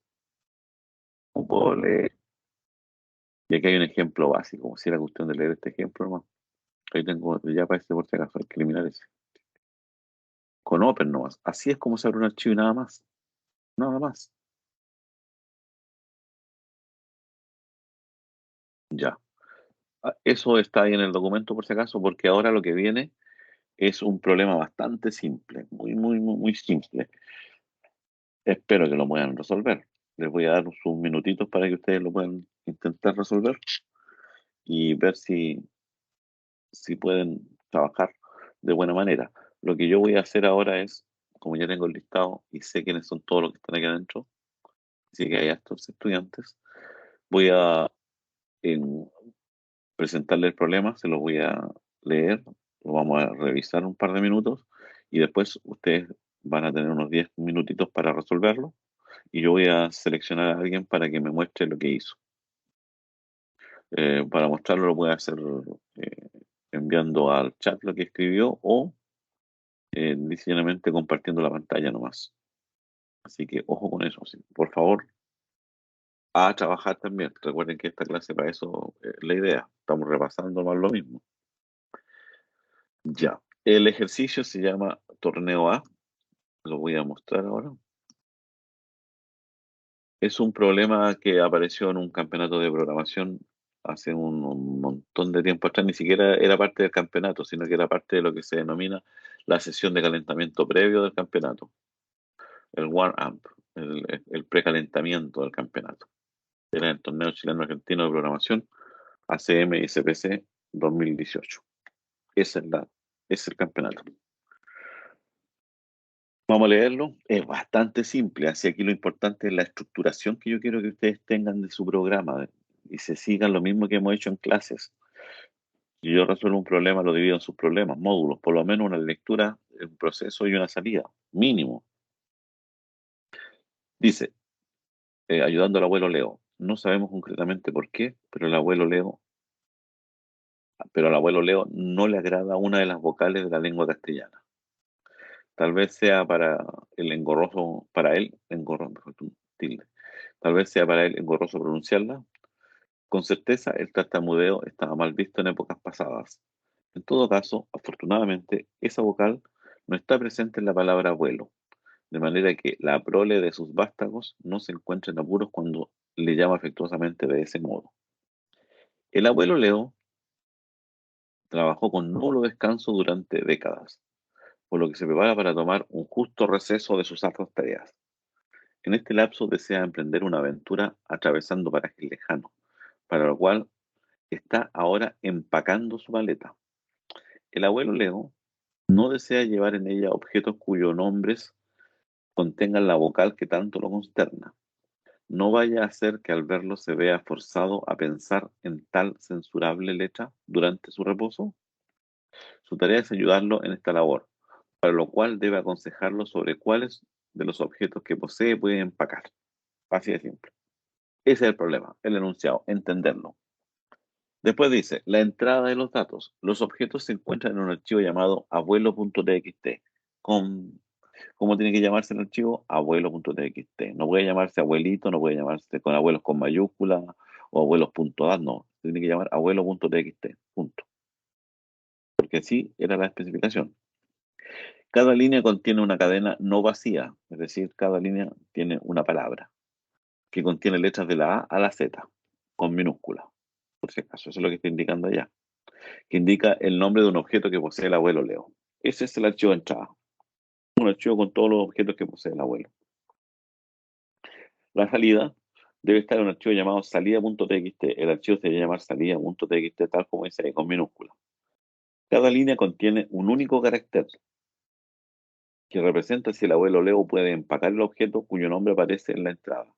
cómo puedo leer. Y aquí hay un ejemplo básico, si era cuestión de leer este ejemplo nomás. Ahí tengo, ya para este por si acaso, hay que eliminar ese. Con Open nomás. Así es como se abre un archivo y nada más. Nada más. Ya. Eso está ahí en el documento por si acaso, porque ahora lo que viene es un problema bastante simple, muy, muy, muy, muy simple. Espero que lo puedan resolver. Les voy a dar sus minutitos para que ustedes lo puedan intentar resolver y ver si pueden trabajar de buena manera. Lo que yo voy a hacer ahora es, como ya tengo el listado y sé quiénes son todos los que están aquí adentro, sé que hay estos estudiantes, voy a em, presentarle el problema, se lo voy a leer, lo vamos a revisar un par de minutos y después ustedes van a tener unos 10 minutitos para resolverlo y yo voy a seleccionar a alguien para que me muestre lo que hizo. Para mostrarlo lo voy a hacer eh, enviando al chat lo que escribió o sencillamente compartiendo la pantalla nomás. Así que ojo con eso, sí. Por favor, a trabajar también. Recuerden que esta clase para eso es la idea. Estamos repasando más lo mismo. Ya. El ejercicio se llama Torneo A. Lo voy a mostrar ahora. Es un problema que apareció en un campeonato de programación hace un montón de tiempo atrás. Ni siquiera era parte del campeonato, sino que era parte de lo que se denomina la sesión de calentamiento previo del campeonato, el warm-up, el precalentamiento del campeonato. Era el Torneo Chileno Argentino de Programación, ACM y CPC 2018. Esa es es el campeonato. Vamos a leerlo. Es bastante simple, así aquí lo importante es la estructuración que yo quiero que ustedes tengan de su programa y se sigan lo mismo que hemos hecho en clases. Si yo resuelvo un problema, lo divido en sus problemas, módulos, por lo menos una lectura, un proceso y una salida, mínimo. Dice, ayudando al abuelo Leo. No sabemos concretamente por qué, pero al abuelo Leo no le agrada una de las vocales de la lengua castellana. Tal vez sea para él, engorroso, mejor tú, tilde. Tal vez sea para él engorroso pronunciarla. Con certeza, el tartamudeo estaba mal visto en épocas pasadas. En todo caso, afortunadamente, esa vocal no está presente en la palabra abuelo, de manera que la prole de sus vástagos no se encuentra en apuros cuando le llama afectuosamente de ese modo. El abuelo Leo trabajó con nulo descanso durante décadas. por lo que se prepara para tomar un justo receso de sus arduas tareas. En este lapso desea emprender una aventura atravesando parajes lejanos, para lo cual está ahora empacando su maleta. El abuelo Leo no desea llevar en ella objetos cuyos nombres contengan la vocal que tanto lo consterna. No vaya a ser que al verlo se vea forzado a pensar en tal censurable letra durante su reposo. Su tarea es ayudarlo en esta labor, para lo cual debe aconsejarlo sobre cuáles de los objetos que posee puede empacar. Así de simple. Ese es el problema, el enunciado, entenderlo. Después dice, la entrada de los datos. Los objetos se encuentran en un archivo llamado abuelo.txt. ¿Cómo tiene que llamarse el archivo? Abuelo.txt. No puede llamarse abuelito, no puede llamarse con abuelos con mayúscula o abuelos.dat, no. Se tiene que llamar abuelo.txt. Punto. Porque así era la especificación. Cada línea contiene una cadena no vacía, es decir, cada línea tiene una palabra que contiene letras de la A a la Z, con minúscula, por si acaso. Eso es lo que está indicando allá, que indica el nombre de un objeto que posee el abuelo Leo. Ese es el archivo de entrada, un archivo con todos los objetos que posee el abuelo. La salida debe estar en un archivo llamado salida.txt. El archivo se debe llamar salida.txt, tal como dice ahí, con minúscula. Cada línea contiene un único carácter que representa si el abuelo Leo puede empacar el objeto cuyo nombre aparece en la entrada.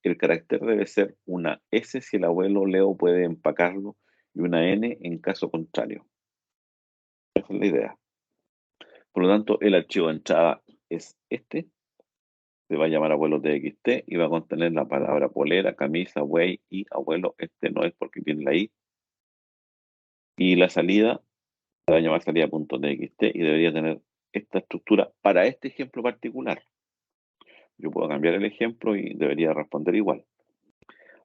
El carácter debe ser una S si el abuelo Leo puede empacarlo y una N en caso contrario. Esa es la idea. Por lo tanto, el archivo de entrada es este. Se va a llamar abuelo TXT y va a contener la palabra polera, camisa, güey y abuelo. Este no es porque tiene la I. Y la salida se va a llamar salida.txt y debería tener esta estructura para este ejemplo particular. Yo puedo cambiar el ejemplo y debería responder igual.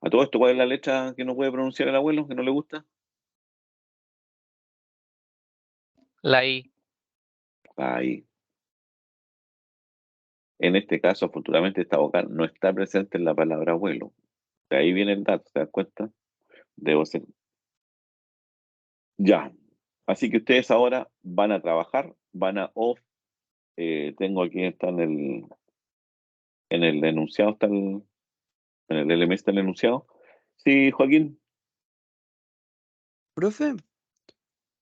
A todo esto, ¿cuál es la letra que no puede pronunciar el abuelo, que no le gusta? La I. Ahí. En este caso, afortunadamente, esta vocal no está presente en la palabra abuelo. De ahí viene el dato, ¿se dan cuenta? Debo ser. Ya. Así que ustedes ahora van a trabajar, van a off. Tengo aquí, está en el enunciado, en el LMS está el enunciado. Sí, Joaquín, Profe,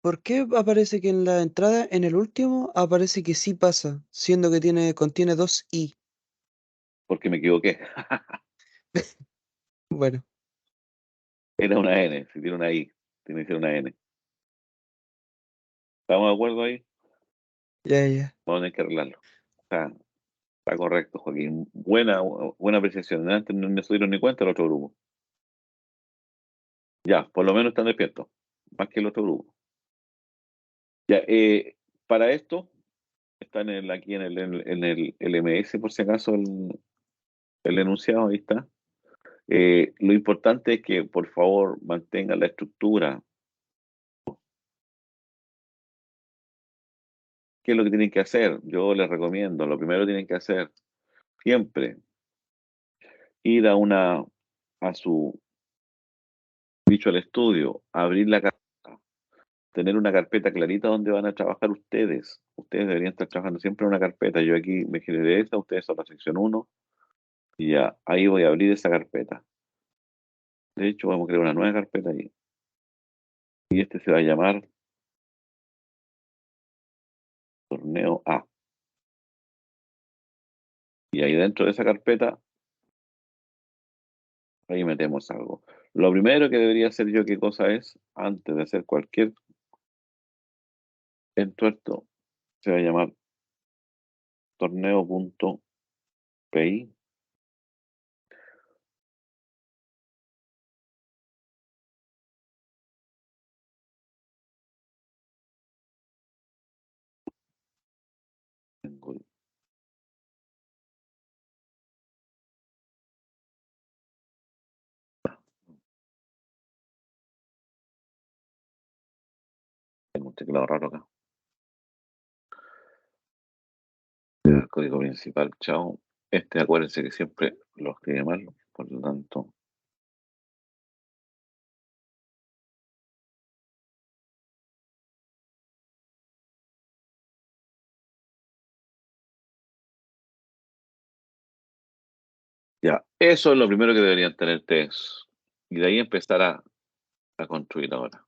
¿por qué aparece que en la entrada, en el último, aparece que sí pasa, siendo que contiene dos I? porque me equivoqué. Bueno, Era una N, si tiene una I, tiene que ser una N. ¿Estamos de acuerdo ahí? ya. Vamos a tener que arreglarlo. Está correcto, Joaquín. Buena apreciación. Antes no se dieron ni cuenta el otro grupo. Ya, por lo menos están despiertos, más que el otro grupo. Ya, para esto, está aquí en el LMS, por si acaso, el enunciado, ahí está. Lo importante es que, por favor, mantengan la estructura. ¿Qué es lo que tienen que hacer? Yo les recomiendo, lo primero que tienen que hacer, siempre, ir a su dicho al estudio, abrir la carpeta, tener una carpeta clarita donde van a trabajar ustedes. Ustedes deberían estar trabajando siempre en una carpeta. Yo aquí me generé esta, ustedes son la sección uno y ya, ahí voy a abrir esa carpeta. De hecho, vamos a crear una nueva carpeta ahí. Y este se va a llamar Torneo A. Y ahí dentro de esa carpeta, ahí metemos algo. Lo primero que debería hacer yo, ¿qué cosa es? Antes de hacer cualquier entuerto, se va a llamar torneo.pi. Tengo un teclado raro acá. El código principal, chao. Acuérdense que siempre lo escribe mal, por lo tanto, Ya, eso es lo primero que deberían tener ustedes. Y de ahí empezar a construir ahora.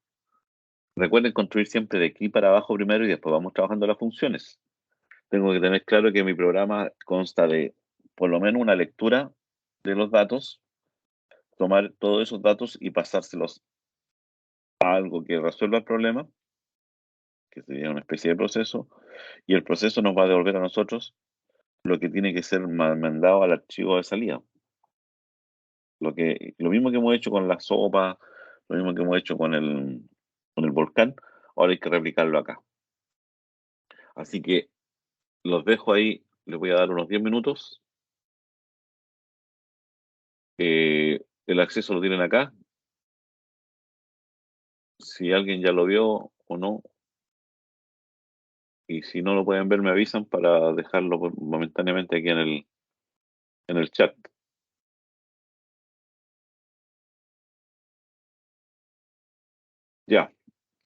Recuerden construir siempre de aquí para abajo primero y después vamos trabajando las funciones. Tengo que tener claro que mi programa consta de por lo menos una lectura de los datos, tomar todos esos datos y pasárselos a algo que resuelva el problema, que sería una especie de proceso, y el proceso nos va a devolver a nosotros lo que tiene que ser mandado al archivo de salida. Lo mismo que hemos hecho con la sopa, lo mismo que hemos hecho con el volcán, ahora hay que replicarlo acá. Así que los dejo ahí, les voy a dar unos 10 minutos. El acceso lo tienen acá. Si alguien ya lo vio o no, y si no lo pueden ver, me avisan para dejarlo momentáneamente aquí en el chat. Ya,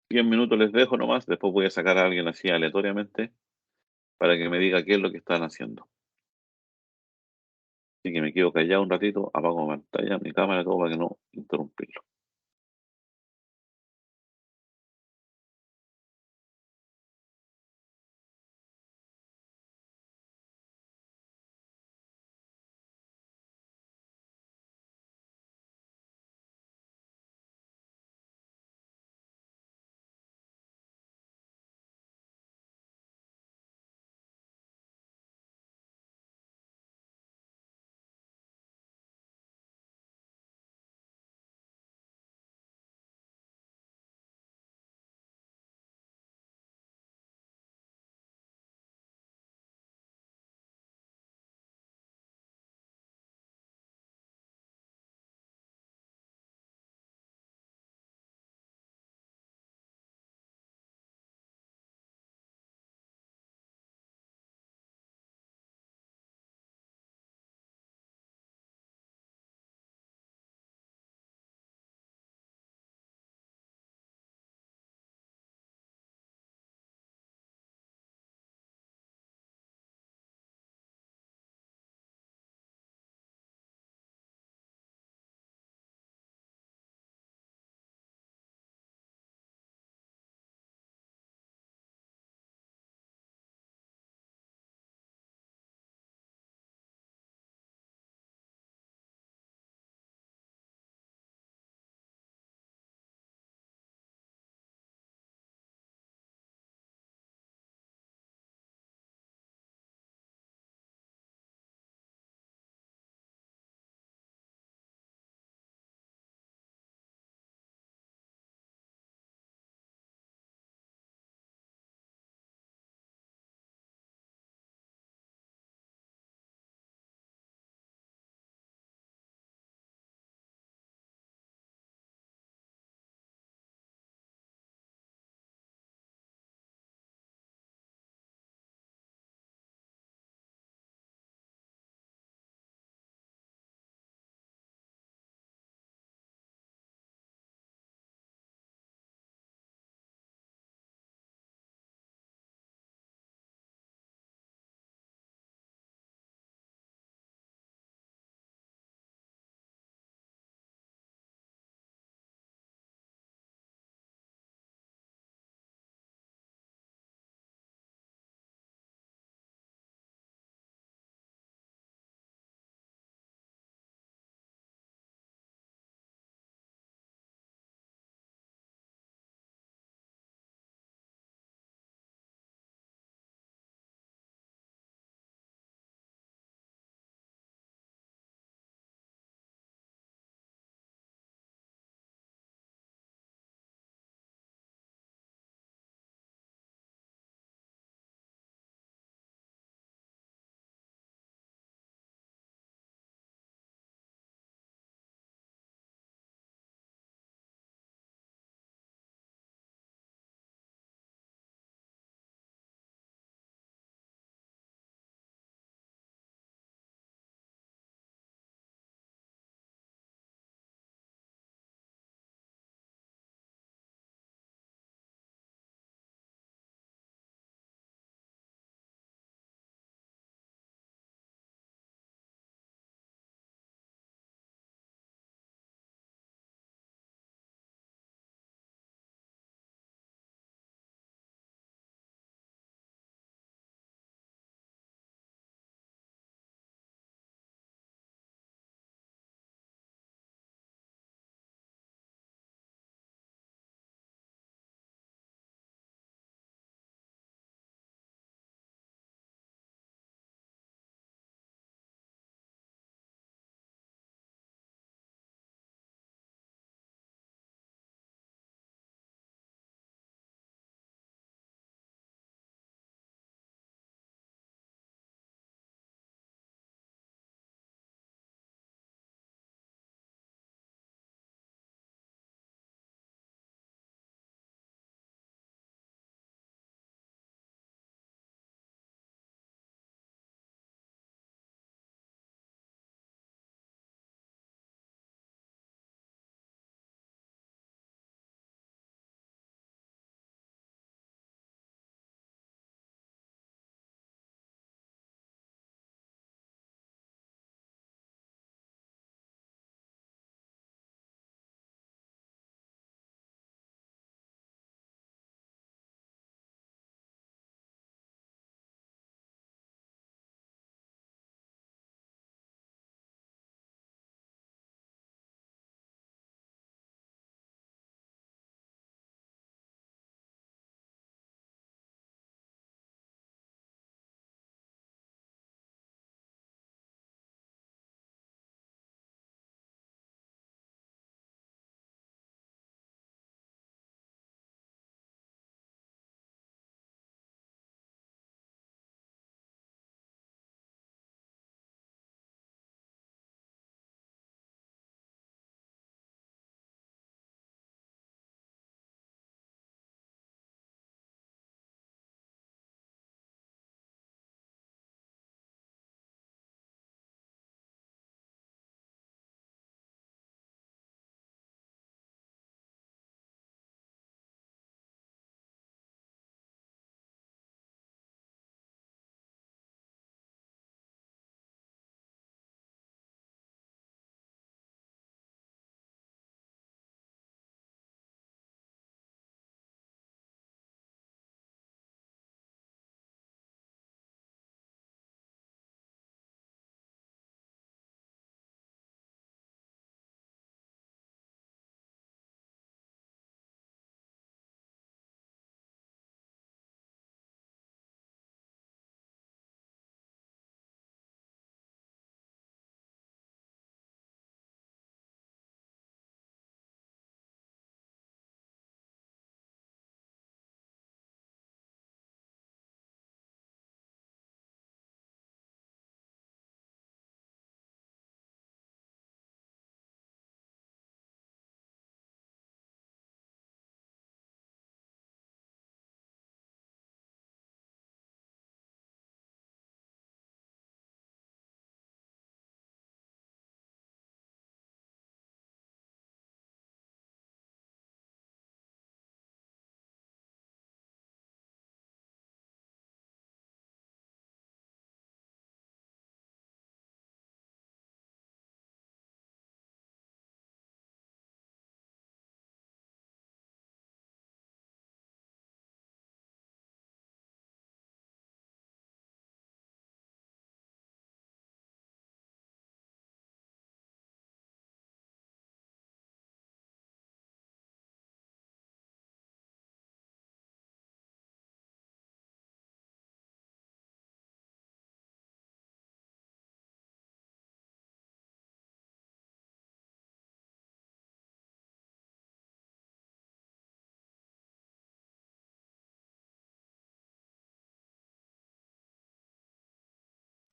10 minutos les dejo nomás, después voy a sacar a alguien así aleatoriamente para que me diga qué es lo que están haciendo. Así que me quedo callado un ratito, apago mi pantalla, mi cámara, todo para que no interrumpirlo.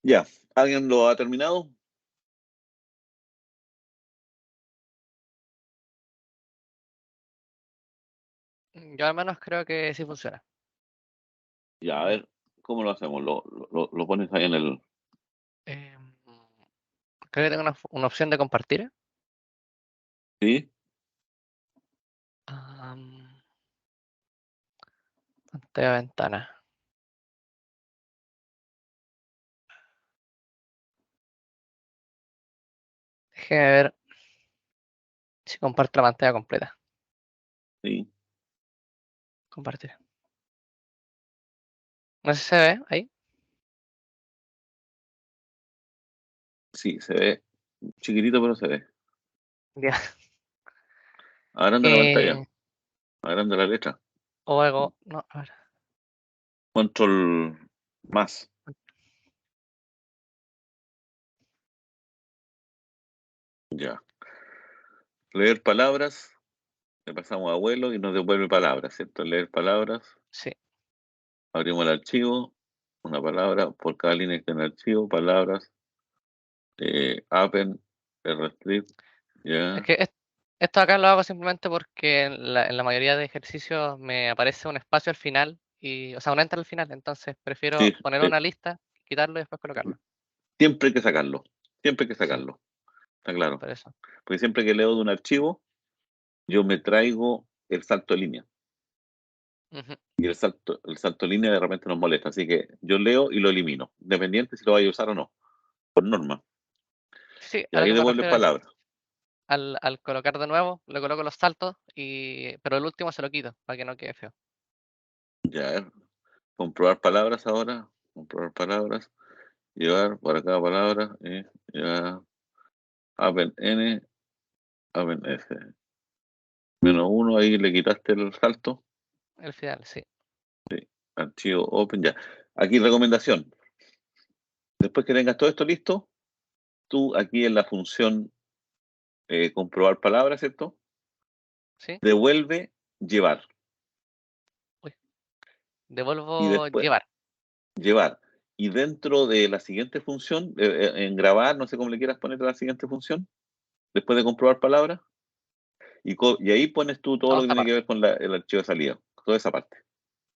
Ya, ¿alguien lo ha terminado? Yo al menos creo que sí funciona. Ya, a ver, ¿cómo lo hacemos? ¿Lo pones ahí en el... Em, Creo que tengo una opción de compartir. Sí? Am, Pantalla ventana. Déjeme ver si comparto la pantalla completa. Sí. Compartir. No sé si se ve ahí. Sí, se ve chiquitito, pero se ve. Ya. Agranda la pantalla, Eh, agranda la letra. o algo. No, a ver. Control más. Ya. Leer palabras, le pasamos a abuelo y nos devuelve palabras, ¿cierto? Leer palabras, Sí. abrimos el archivo, una palabra por cada línea que está en el archivo, palabras, append, rstrip, Es ya. que esto acá lo hago simplemente porque en la mayoría de ejercicios me aparece un espacio al final, o sea, un enter al final, entonces Sí, prefiero poner una lista, quitarlo y después colocarlo. siempre hay que sacarlo, siempre hay que Sí, sacarlo, está claro. por eso. Porque siempre que leo de un archivo, yo me traigo el salto de línea. Ujú. Y el salto de línea de repente nos molesta. Así que yo leo y lo elimino, dependiente si lo vaya a usar o no, por norma. Sí, Y a lo ahí que me devuelve refiero es, palabras. al colocar de nuevo, le coloco los saltos, pero el último se lo quito, para que no quede feo. Ya, comprobar palabras ahora. Comprobar palabras. Llevar para cada palabra. Ya, append N, append S. -1, ahí le quitaste el salto. El final, sí. Archivo open, ya. Aquí recomendación. Después que tengas todo esto listo, tú aquí en la función comprobar palabras, ¿cierto? ¿Sí? Devuelve llevar. Uy, Y devuelvo después llevar. llevar. Y dentro de la siguiente función, en grabar, no sé cómo le quieras poner a la siguiente función, después de comprobar palabras, y ahí pones tú todo Toda lo que esta tiene que parte. ver con el archivo de salida, toda esa parte.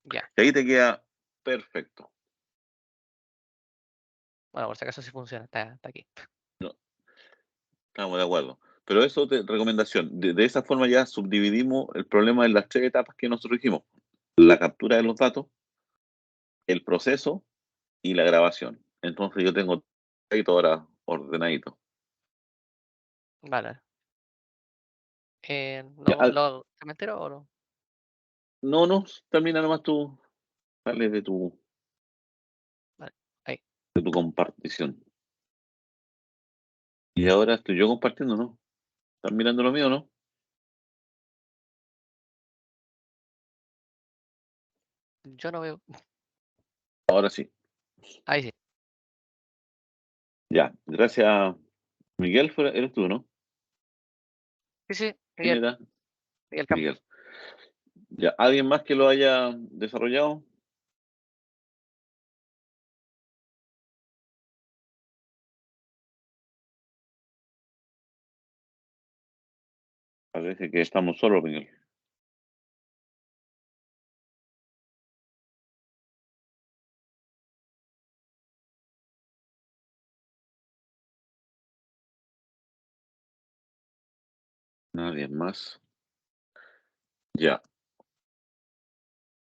Ya. Y ahí te queda perfecto. Bueno, por si acaso sí funciona, está aquí. No, estamos de acuerdo. Pero eso, recomendación, de esa forma ya subdividimos el problema en las tres etapas que nosotros dijimos. La captura de los datos, el proceso y la grabación. Entonces yo tengo todo ahora ordenadito. Vale. Ya, ¿Se me entero o no? no, no, termina nomás tú, sale de Vale. Ahí. tu compartición. Y ahora estoy yo compartiendo, ¿no? ¿Están mirando lo mío, no? Yo no veo. Ahora sí. Ahí sí. Ya, gracias, Miguel, eres tú, ¿no? Sí, sí, ¿Quién Miguel, era? Miguel Campos. Miguel. Ya, ¿alguien más que lo haya desarrollado? Parece que estamos solos, Miguel. Nadie más. Ya.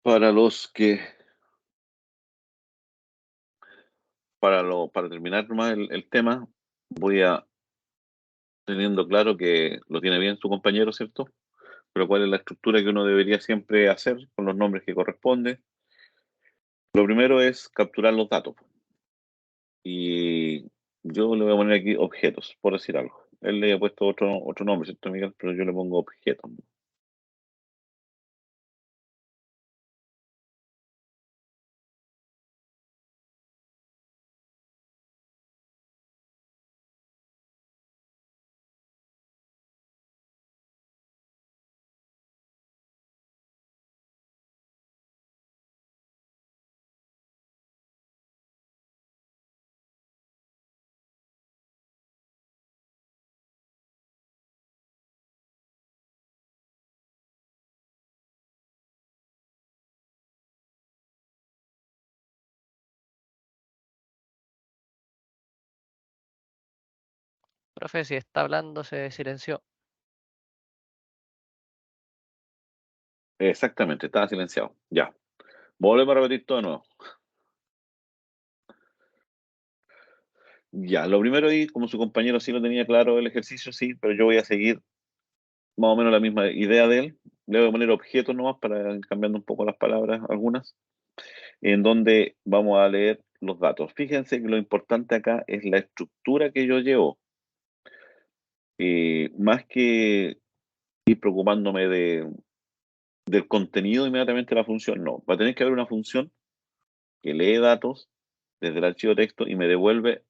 Para los que, para terminar nomás el tema, voy a, teniendo claro que lo tiene bien su compañero, ¿cierto? Pero cuál es la estructura que uno debería siempre hacer con los nombres que corresponden. Lo primero es capturar los datos. Y yo le voy a poner aquí objetos, por decir algo. Él le ha puesto otro nombre, ¿cierto, Miguel? Pero yo le pongo objetos. Profe, si está hablando, se silenció. Exactamente, estaba silenciado. Ya. Volvemos a repetir todo de nuevo. Ya, lo primero ahí, como su compañero sí lo tenía claro el ejercicio, sí, pero yo voy a seguir más o menos la misma idea de él. Le voy a poner objetos nomás para ir cambiando un poco las palabras, algunas, en donde vamos a leer los datos. Fíjense que lo importante acá es la estructura que yo llevo. Más que ir preocupándome del contenido inmediatamente de la función, no. Va a tener que haber una función que lee datos desde el archivo de texto y me devuelve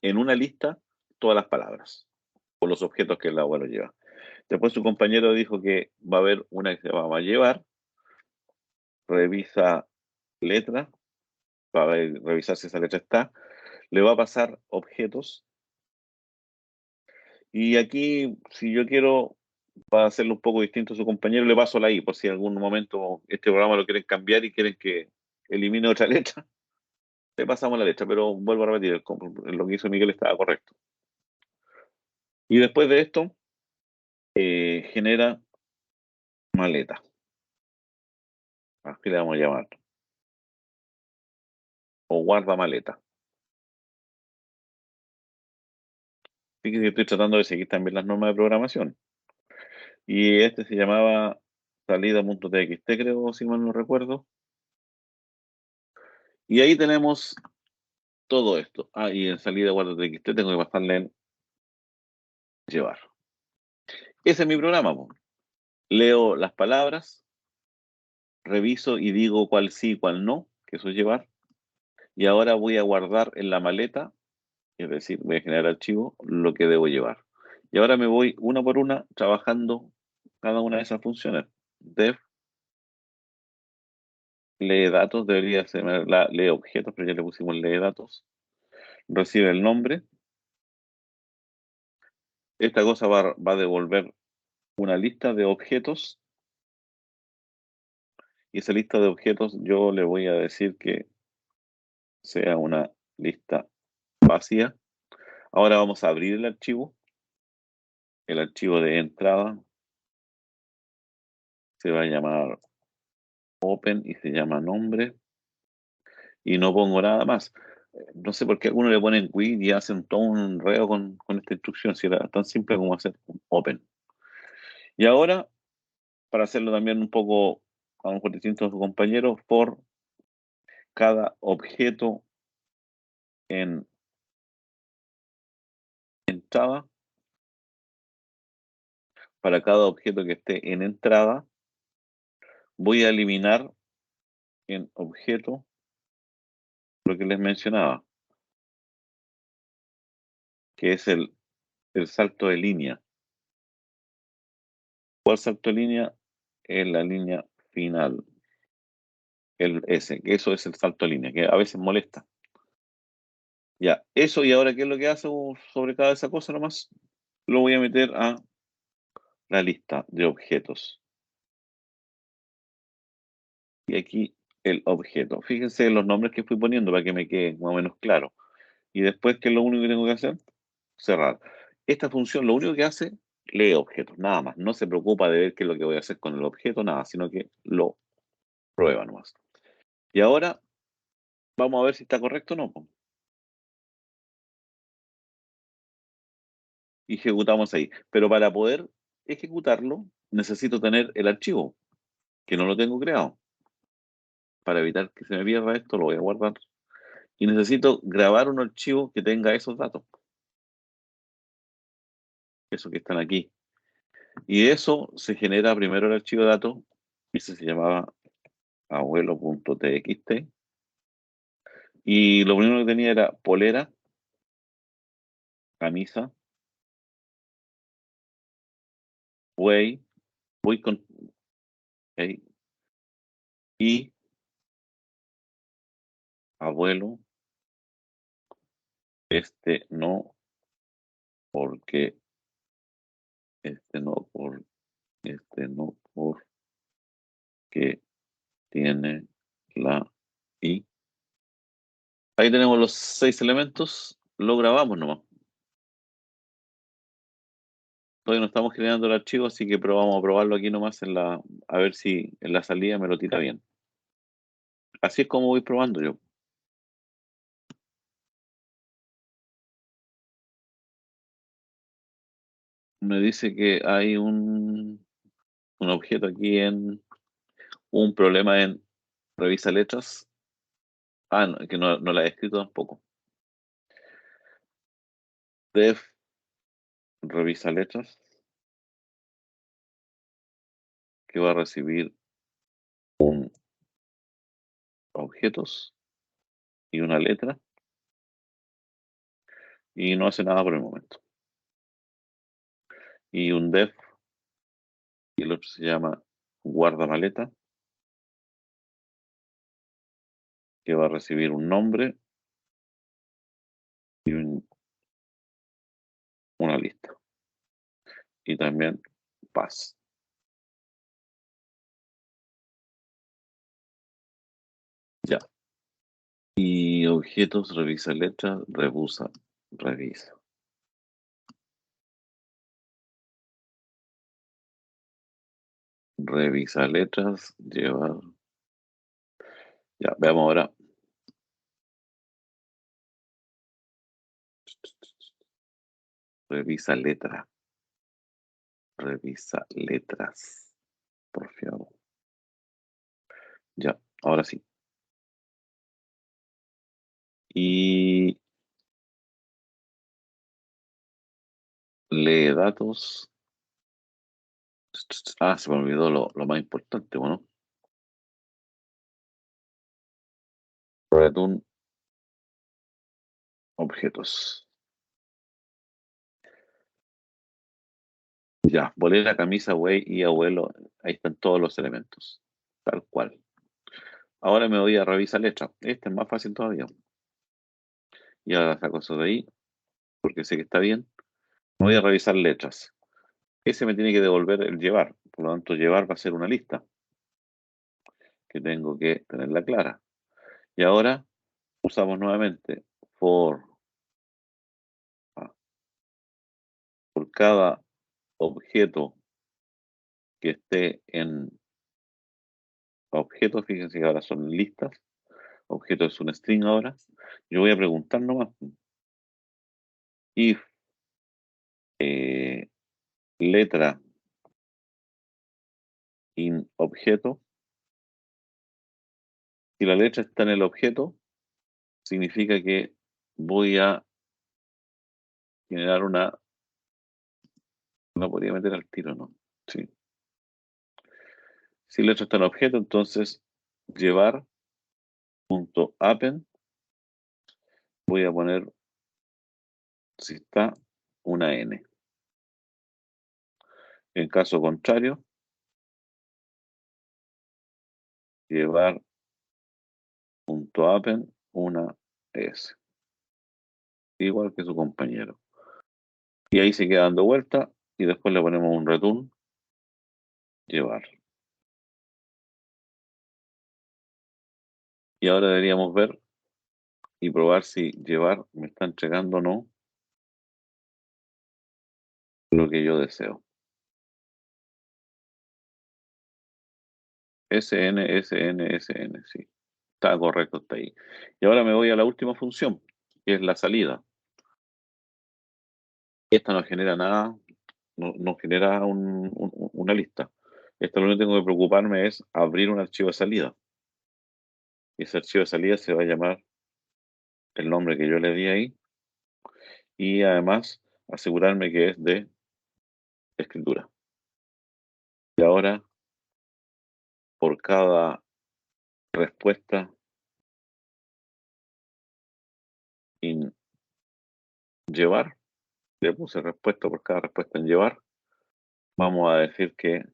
en una lista todas las palabras o los objetos que el abuelo lleva. Después su compañero dijo que va a haber una que se va a llevar, revisa letra, va a revisar si esa letra está, le va a pasar objetos y aquí si yo quiero para hacerlo un poco distinto a su compañero, le paso la I, por si en algún momento este programa lo quieren cambiar y quieren que elimine otra letra, le pasamos la letra, pero vuelvo a repetir, lo que hizo Miguel estaba correcto. Y después de esto, genera maleta. Así le vamos a llamar. O guarda maleta. Fíjense que estoy tratando de seguir también las normas de programación. Y este se llamaba salida.txt, creo, si mal no recuerdo. Y ahí tenemos todo esto. Ah, y en salida guarda.txt tengo que pasarle en llevar. Ese es mi programa, po. Leo las palabras, reviso y digo cuál sí y cuál no, que eso es llevar. Y ahora voy a guardar en la maleta, es decir, voy a generar archivo, lo que debo llevar. Y ahora me voy una por una trabajando cada una de esas funciones. Def, lee datos, debería ser lee objetos, pero ya le pusimos lee datos. Recibe el nombre. Esta cosa va a devolver una lista de objetos. Y esa lista de objetos yo le voy a decir que sea una lista vacía. Ahora vamos a abrir el archivo de entrada se va a llamar open y se llama nombre y no pongo nada más. No sé por qué algunos le ponen quit y hacen todo un enredo con esta instrucción, si era tan simple como hacer un open. Y ahora, para hacerlo también un poco a lo mejor distinto a su compañero, for cada objeto en entrada, para cada objeto que esté en entrada, voy a eliminar en objeto lo que les mencionaba, que es el salto de línea. ¿Cuál salto de línea? En la línea final, el S, que eso es el salto de línea, que a veces molesta. Ya, eso y ahora, ¿qué es lo que hace sobre cada esa cosa nomás? Lo voy a meter a la lista de objetos. Y aquí el objeto. Fíjense en los nombres que fui poniendo para que me quede más o menos claro. Y después, ¿qué es lo único que tengo que hacer? Cerrar. Esta función lo único que hace, lee objetos, nada más. No se preocupa de ver qué es lo que voy a hacer con el objeto, nada, sino que lo prueba nomás. Y ahora vamos a ver si está correcto o no, po. Ejecutamos ahí. Pero para poder ejecutarlo, necesito tener el archivo, que no lo tengo creado. Para evitar que se me pierda esto, lo voy a guardar. Y necesito grabar un archivo que tenga esos datos, esos que están aquí. Y eso se genera primero el archivo de datos, ese se llamaba abuelo.txt. Y lo primero que tenía era polera, camisa, buey, voy con, ok, y abuelo, no, porque, no, no, porque tiene la I. Ahí tenemos los 6 elementos, lo grabamos nomás. todavía no estamos generando el archivo, así que vamos a probarlo aquí nomás a ver si en la salida me lo tira bien. Así es como voy probando yo. Me dice que hay un objeto aquí un problema en revisa letras. Ah, no, que no la he escrito tampoco. Def revisa letras, que va a recibir un objetos y una letra, y no hace nada por el momento. Y un def, y el otro se llama guarda maleta, que va a recibir un nombre y una lista. Y también pass. Ya. Y objetos, revisa letras, revisa. Revisa letras, llevar. Ya, veamos ahora. Revisa letra. Revisa letras. Porfiado. Ya, ahora sí. Y lee datos. Ah, se me olvidó lo más importante, bueno. Return objetos. Ya, bolera, camisa, güey y abuelo. Ahí están todos los elementos. Tal cual. Ahora me voy a revisar letra. Este es más fácil todavía. Y ahora saco eso de ahí, porque sé que está bien. Me voy a revisar letras. Ese me tiene que devolver el llevar. Por lo tanto, llevar va a ser una lista que tengo que tenerla clara. Y ahora usamos nuevamente for. Por cada objeto que esté en objetos, fíjense que ahora son listas. Objeto es un string ahora. Yo voy a preguntar nomás. If letra in objeto. Si la letra está en el objeto, significa que voy a generar una. No podría meter al tiro, ¿no? Sí. Si letra está en objeto, entonces llevar punto append. Voy a poner si está una n. En caso contrario, llevar punto append una s. Igual que su compañero. Y ahí se queda dando vuelta y después le ponemos un return llevar. Y ahora deberíamos ver y probar si llevar me está entregando o no lo que yo deseo. SN, SN, SN, sí. Está correcto, está ahí. Y ahora me voy a la última función, que es la salida. Esta no genera nada, no genera una lista. Esta lo único que tengo que preocuparme es abrir un archivo de salida. Y ese archivo de salida se va a llamar el nombre que yo le di ahí. Y además asegurarme que es de escritura. Y ahora, por cada respuesta en llevar, le puse respuesta por cada respuesta en llevar, vamos a decir que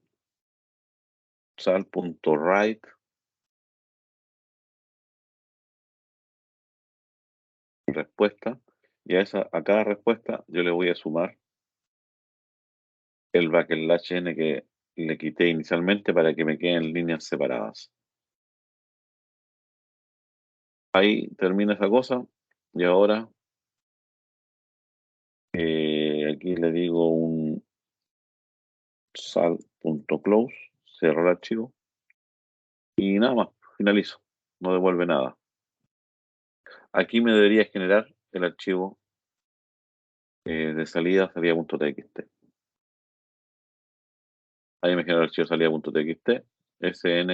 sal.write respuesta, y a cada respuesta yo le voy a sumar el backslash n que le quité inicialmente para que me queden líneas separadas. Ahí termina esa cosa, y ahora aquí le digo sal.close, cierro el archivo y nada más, finalizo, no devuelve nada. Aquí me debería generar el archivo de salida.txt. Ahí me genera el archivo salida.txt, sn,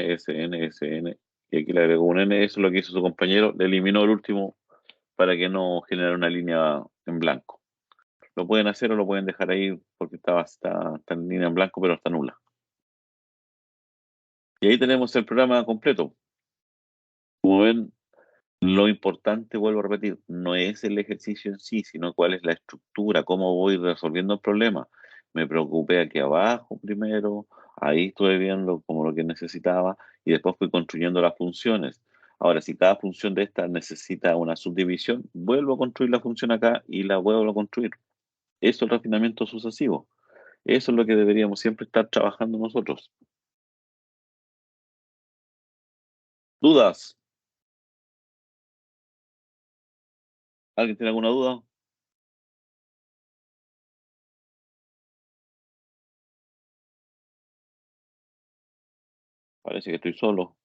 y aquí le agrego un n, eso es lo que hizo su compañero, le eliminó el último para que no genere una línea en blanco. Lo pueden hacer o lo pueden dejar ahí porque está en línea en blanco, pero está nula. Y ahí tenemos el programa completo. Como ven, lo importante, vuelvo a repetir, no es el ejercicio en sí, sino cuál es la estructura, cómo voy resolviendo el problema. Me preocupé aquí abajo primero, ahí estuve viendo como lo que necesitaba y después fui construyendo las funciones. Ahora, si cada función de estas necesita una subdivisión, vuelvo a construir la función acá y la vuelvo a construir. Eso es el refinamiento sucesivo. Eso es lo que deberíamos siempre estar trabajando nosotros. ¿Dudas? ¿Alguien tiene alguna duda? Parece que estoy solo.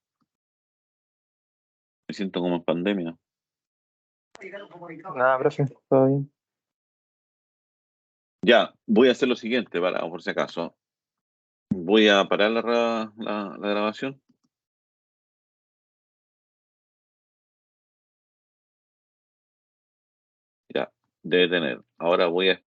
Me siento como en pandemia. Nada, profe, todo bien. Ya, voy a hacer lo siguiente, por si acaso. Voy a parar la grabación. Ya, debe tener. Ahora voy a